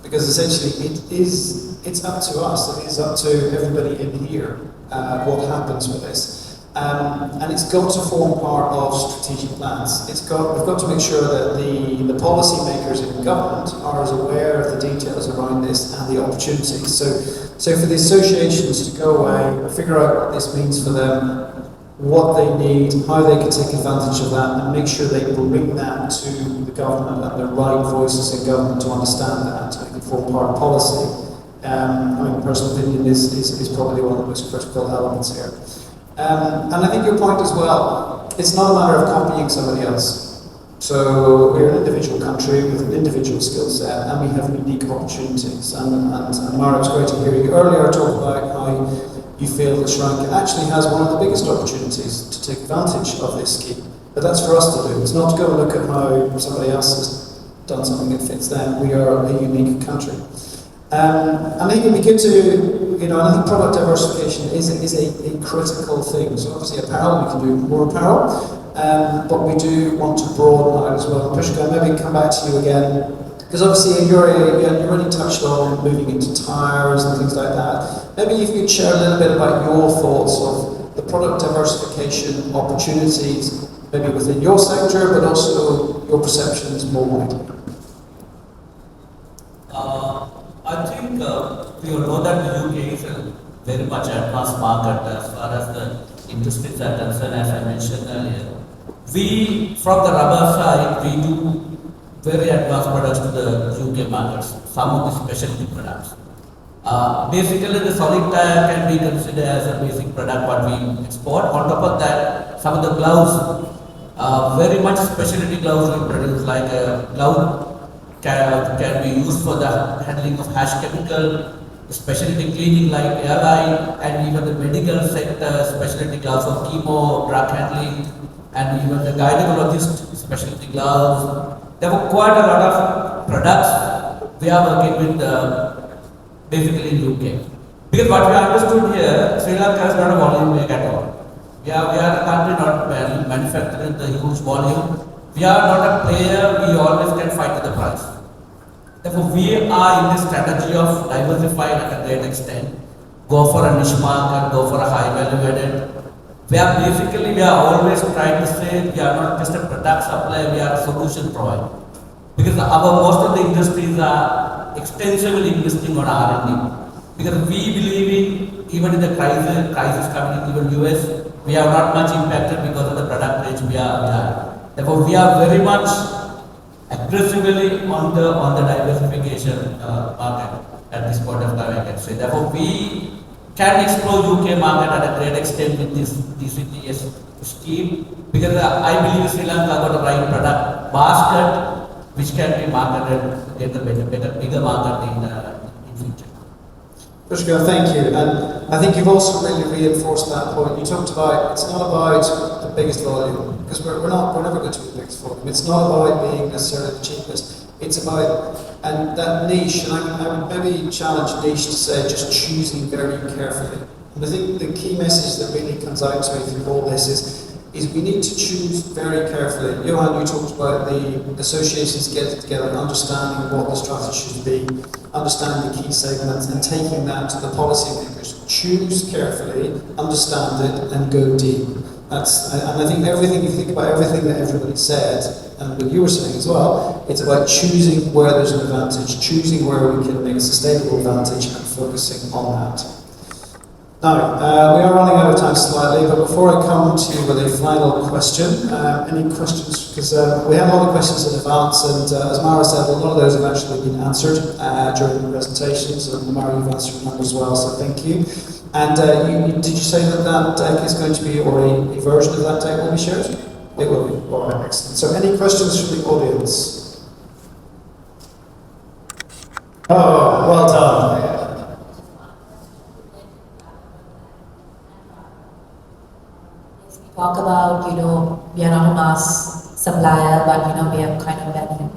A: because essentially it's up to us, it is up to everybody in here what happens with this. And it's got to form part of strategic plans. We've got to make sure that the policy makers in government are as aware of the details around this and the opportunities. So for the associations to go away, figure out what this means for them, what they need, how they can take advantage of that, and make sure they bring that to the government and the right voices in government to understand that and form part of policy. Personal opinion is probably one of the most critical elements here. And I think your point as well, it's not a matter of copying somebody else. So we're an individual country with an individual skill set, and we have unique opportunities. And Mara, it was great to hear you earlier talk about how you feel that Sri Lanka actually has one of the biggest opportunities to take advantage of this scheme. But that's for us to do. It's not to go and look at how somebody else has done something that fits them. We are a unique country. I think it'd be good to, and I think product diversification is a critical thing. So obviously apparel, we can do more apparel, but we do want to broaden out as well. Pushka, maybe come back to you again, because obviously you already touched on moving into tires and things like that. Maybe if you could share a little bit about your thoughts of the product diversification opportunities, maybe within your sector, but also your perceptions more widely.
G: I think we all know that the UK is a very much advanced market as far as the industries are concerned, as I mentioned earlier. We, from the rubber side, we do very advanced products to the UK markets, some of the specialty products. Basically, the solid tire can be considered as a basic product what we export. On top of that, some of the gloves, very much specialty gloves we produce, like a glove can be used for the handling of harsh chemical, specialty cleaning like airline, and even the medical sector, specialty gloves for chemo, drug handling, and even the gynecologist specialty gloves. There were quite a lot of products we are working with basically in UK. Because what we understood here, Sri Lanka is not a volume make at all. We are a country not manufacturing the huge volume. We are not a player, we always can fight to the price. Therefore, we are in this strategy of diversifying at a great extent. Go for a niche market, go for a high value added. We are always trying to say we are not just a product supplier, we are a solution provider. Because most of the industries are extensively investing on R&D. Because we believe in, even in the crisis coming in even US, we are not much impacted because of the product range we are. Therefore, we are very much aggressively on the diversification market at this point of time, I can say. Therefore, we can explore UK market at a great extent with this DCTS scheme, because I believe Sri Lanka got the right product basket which can be marketed, get the bigger market in future.
A: Pushkar, thank you. And I think you've also really reinforced that point. You talked about it's not about the biggest volume, because we're never going to be the biggest volume. It's not about being necessarily the cheapest. It's about, and that niche, and I would maybe challenge niche to say just choosing very carefully. And I think the key message that really comes out to me through all this is we need to choose very carefully. Johan, you talked about the associations getting together and understanding what the strategy should be, understanding the key segments and taking that to the policymakers. Choose carefully, understand it and go deep. And I think you think about everything that everybody said, and what you were saying as well, it's about choosing where there's an advantage, choosing where we can make a sustainable advantage and focusing on that. Now, we are running out of time slightly, but before I come to you with a final question, any questions? Because we had a lot of questions in advance, and as Mara said, a lot of those have actually been answered during the presentations, and Mara, you've answered them as well, so thank you. And did you say that deck is going to be, or a version of that deck will be shared? It will be. All right, excellent. So any questions from the audience? Oh, well done.
I: Talk about, we are not a mass supplier, but, we are kind of value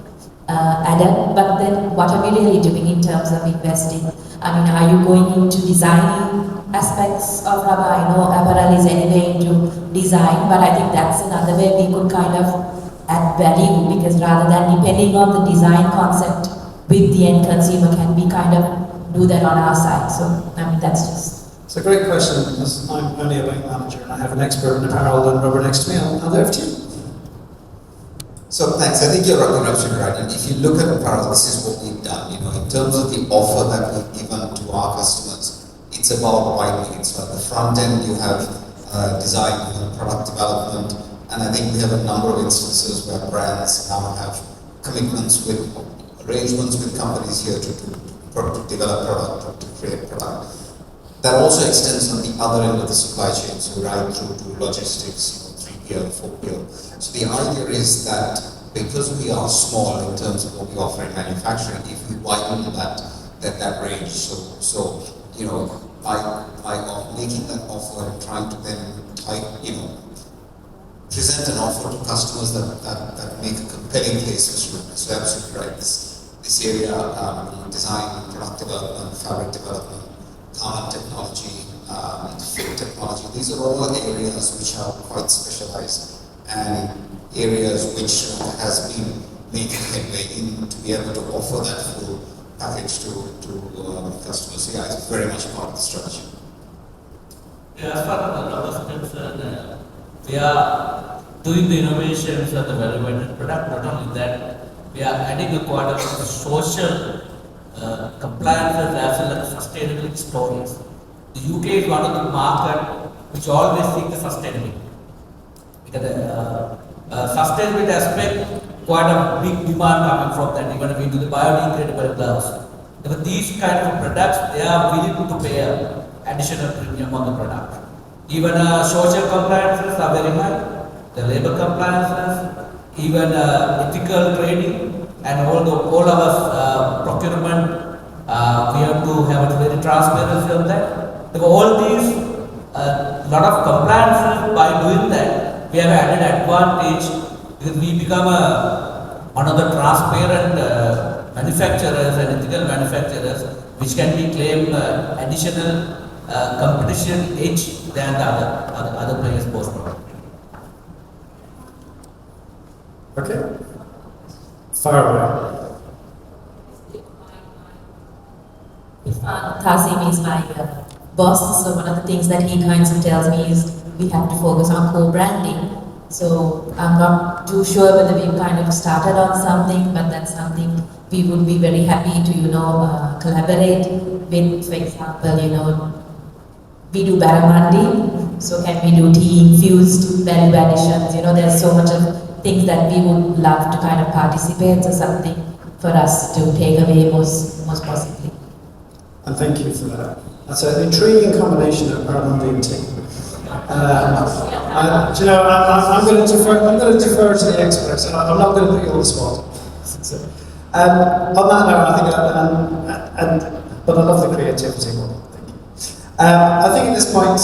I: added. But then what are we really doing in terms of investing? I mean, are you going into designing aspects of rubber? I know apparel is anyway into design, but I think that's another way we could kind of add value, because rather than depending on the design concept with the end consumer, can we kind of do that on our side? So, I mean, that's just...
A: It's a great question. As I'm only a bank manager and I have an expert in apparel and rubber next to me, I'll leave it to you.
F: So thanks. I think you're absolutely right. And if you look at apparel, this is what we've done. In terms of the offer that we've given to our customers, it's about widening it. So at the front end, you have design, you have product development, and I think we have a number of instances where brands now have commitments with arrangements with companies here to develop product, to create product. That also extends on the other end of the supply chain, so right through to logistics, 3PL, 4PL. So the idea is that because we are small in terms of what we offer in manufacturing, if we widen that range, so by making that offer and trying to then present an offer to customers that make a compelling case for students. So absolutely right. This area, design, product development, fabric development, garment technology, fit technology, these are all areas which are quite specialized and areas which has been making headway in to be able to offer that full package to customers. So yeah, it's very much part of the strategy.
G: Yeah, as far as the numbers concerned, we are doing the innovations of the value-added product. Not only that, we are adding a quite of social compliances as well as sustainability stories. The UK is one of the market which always seek the sustainability. Because the sustainability aspect, quite a big demand coming from that, even if we do the biodegradable gloves. But these kind of products, they are willing to pay an additional premium on the product. Even social compliances are very high, the labor compliances, even ethical trading, and all our procurement, we have to have a very transparency on that. So all these, lot of compliances, by doing that, we have added advantage because we become one of the transparent manufacturers and ethical manufacturers. which can be claimed additional competition edge than the other players post product.
A: Okay. Far away.
I: Tasim is my boss, so one of the things that he kind of tells me is we have to focus on co-branding. So I'm not too sure whether we've kind of started on something, but that's something we would be very happy to, collaborate with. For example, we do Baramandi, so can we do tea-infused value additions? There's so much of things that we would love to kind of participate, so something for us to take away most possibly.
A: And thank you for that. That's an intriguing combination of Baramandi and tea. I'm going to defer to the experts. I'm not going to put you on the spot. On that note, I think, but I love the creativity. Thank you. I think at this point,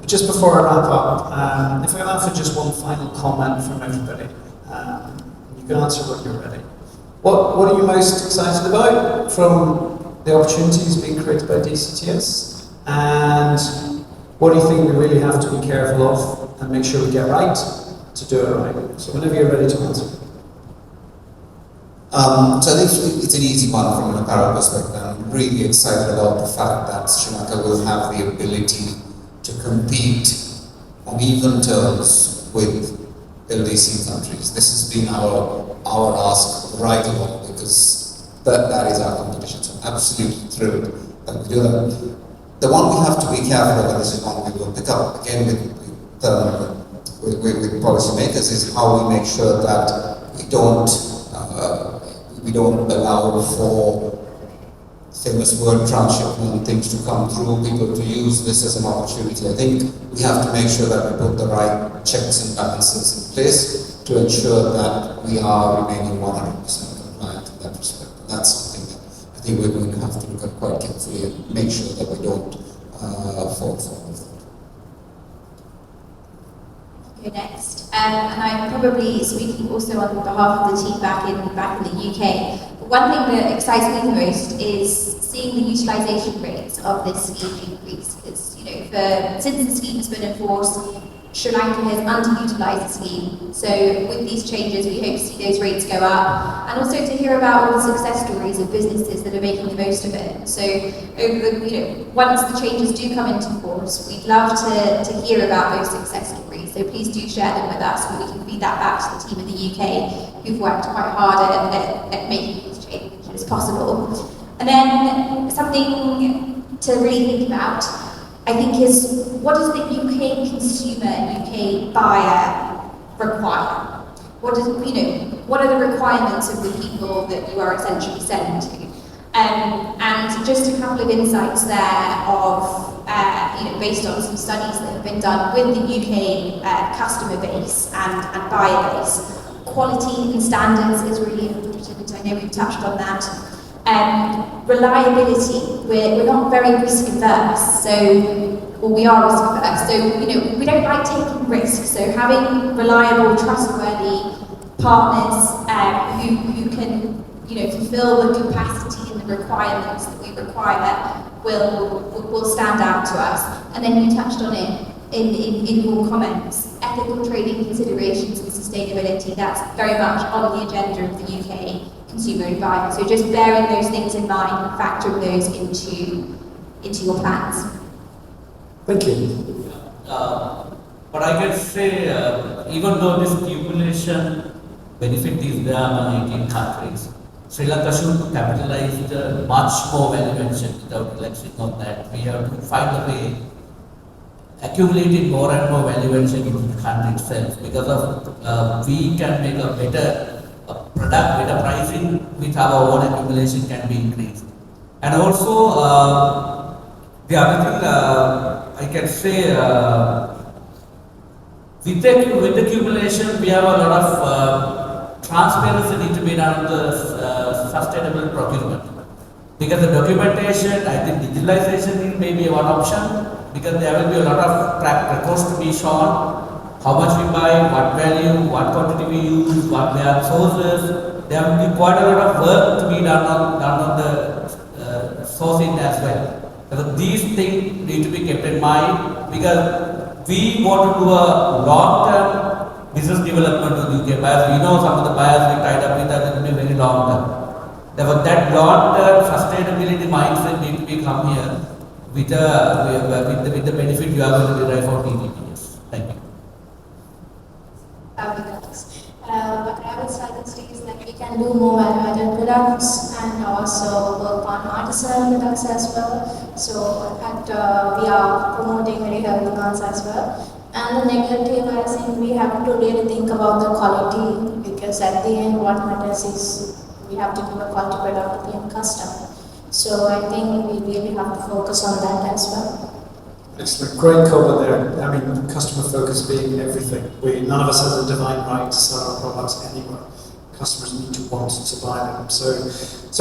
A: just before I wrap up, if I can ask for just one final comment from everybody, you can answer when you're ready. What are you most excited about from the opportunities being created by DCTS, and what do you think we really have to be careful of and make sure we get right to do it right? So whenever you're ready to answer.
F: So I think it's an easy one from an apparel perspective. I'm really excited about the fact that Sri Lanka will have the ability to compete on even terms with LDC countries. This has been our ask right along, because that is our competition. So I'm absolutely thrilled that we do that. The one we have to be careful of, and this is one we will pick up again with policymakers, is how we make sure that we don't allow for famous word transshipment things to come through, people to use this as an opportunity. I think we have to make sure that we put the right checks and balances in place to ensure that we are remaining 100% compliant in that respect. That's something that I think we're going to have to look at quite carefully and make sure that we don't fall for it.
E: Go next, and I'm probably speaking also on behalf of the team back in the UK. But one thing that excites me the most is seeing the utilisation rates of this scheme increase. Because since the scheme has been enforced, Sri Lanka has underutilised the scheme. So with these changes, we hope to see those rates go up, and also to hear about all the success stories of businesses that are making the most of it. So once the changes do come into force, we'd love to hear about those success stories. So please do share them with us, so we can feed that back to the team in the UK, who've worked quite hard at making these changes as possible. And then something to really think about, I think, is what does the UK consumer, UK buyer require? What are the requirements of the people that you are essentially selling to? And just a couple of insights there of, based on some studies that have been done with the UK customer base and buyer base. Quality and standards is really important. I know we've touched on that. Reliability, we're not very risk averse, we are risk averse, so we don't like taking risks, so having reliable, trustworthy partners who can fulfill the capacity and the requirements that we require will stand out to us. And then you touched on it in your comments, ethical trading considerations and sustainability, that's very much on the agenda of the UK consumer and buyer. So just bearing those things in mind and factoring those into your plans.
A: Thank you.
G: But I can say, even though this accumulation benefit is there among 18 countries, Sri Lanka should capitalize much more value addition without relaxing on that. We have to find a way accumulating more and more value addition in the country itself, because of we can make a better product, better pricing with our own accumulation can be increased. And also the other thing I can say, with accumulation we have a lot of transparency need to be done on the sustainable procurement. Because the documentation, I think digitalization may be one option, because there will be a lot of track records to be shown. How much we buy, what value, what quantity we use, what we are sources. There will be quite a lot of work to be done on the sourcing as well. So these things need to be kept in mind because we want to do a long-term business development to UK buyers. We know some of the buyers we tied up with are going to be very long-term. Therefore, that long-term sustainability mindset need to be come here with the benefit you are going to derive from DCTS. Thank you.
H: What I would suggest is that we can do more value-added products and also work on artisan products as well. So we are promoting very healthy ones as well. And the negative, I think we have to really think about the quality, because at the end what matters is we have to give a quality product to the end customer. So I think we really have to focus on that as well.
A: Excellent, great cover there. I mean, customer focus being everything. None of us has a divine right to sell our products anywhere. Customers need to want to buy them. So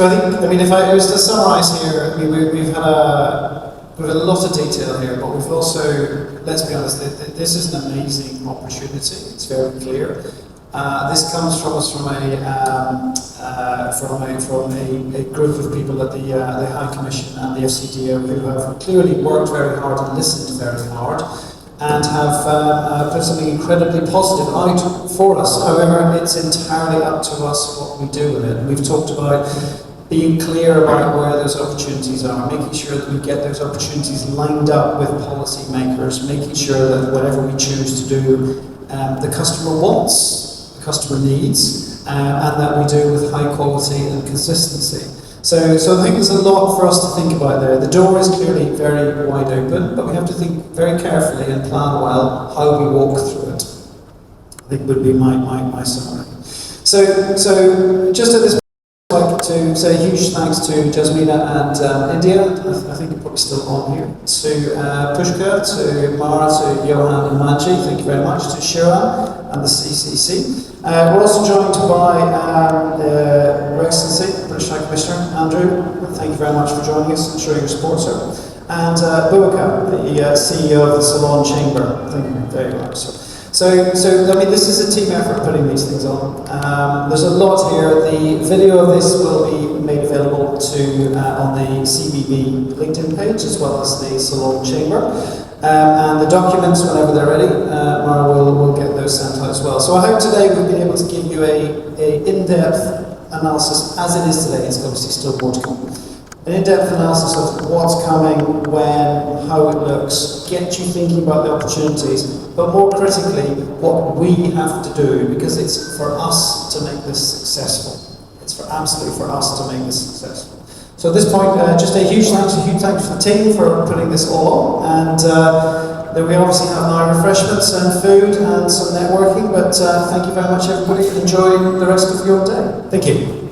A: I think, I mean, if I was to summarise here, I mean, we've had a lot of detail here, but we've also, let's be honest, this is an amazing opportunity. It's very clear. This comes from us from a group of people at the High Commission and the FCDO who have clearly worked very hard and listened very hard and have put something incredibly positive out for us. However, it's entirely up to us what we do with it. And we've talked about being clear about where those opportunities are, making sure that we get those opportunities lined up with policymakers, making sure that whatever we choose to do, the customer wants, the customer needs, and that we do with high quality and consistency. So I think there's a lot for us to think about there. The door is clearly very wide open, but we have to think very carefully and plan well how we walk through it. I think would be my summary. So just at this point, I'd like to say a huge thanks to Jasmina and India. I think you're probably still on here. To Pushkar, to Mara, to Johan and Manji, thank you very much. To Shiran and the CCC. We're also joined by Her Excellency, British High Commissioner Andrew. Thank you very much for joining us and showing your support, sir. And Boubacar, the CEO of the Salon Chamber. Thank you. There you are, sir. So I mean, this is a team effort putting these things on. There's a lot here. The video of this will be made available on the CBB LinkedIn page as well as the Salon Chamber. And the documents, whenever they're ready, Mara will get those sent out as well. So I hope today we've been able to give you a in-depth analysis, as it is today. It's obviously still more to come. An in-depth analysis of what's coming, when, how it looks, get you thinking about the opportunities, but more critically, what we have to do, because it's for us to make this successful. It's absolutely for us to make this successful. So at this point, just a huge thanks to the team for putting this all on, and then we obviously have now refreshments and food and some networking, but thank you very much everybody, and enjoy the rest of your day. Thank you.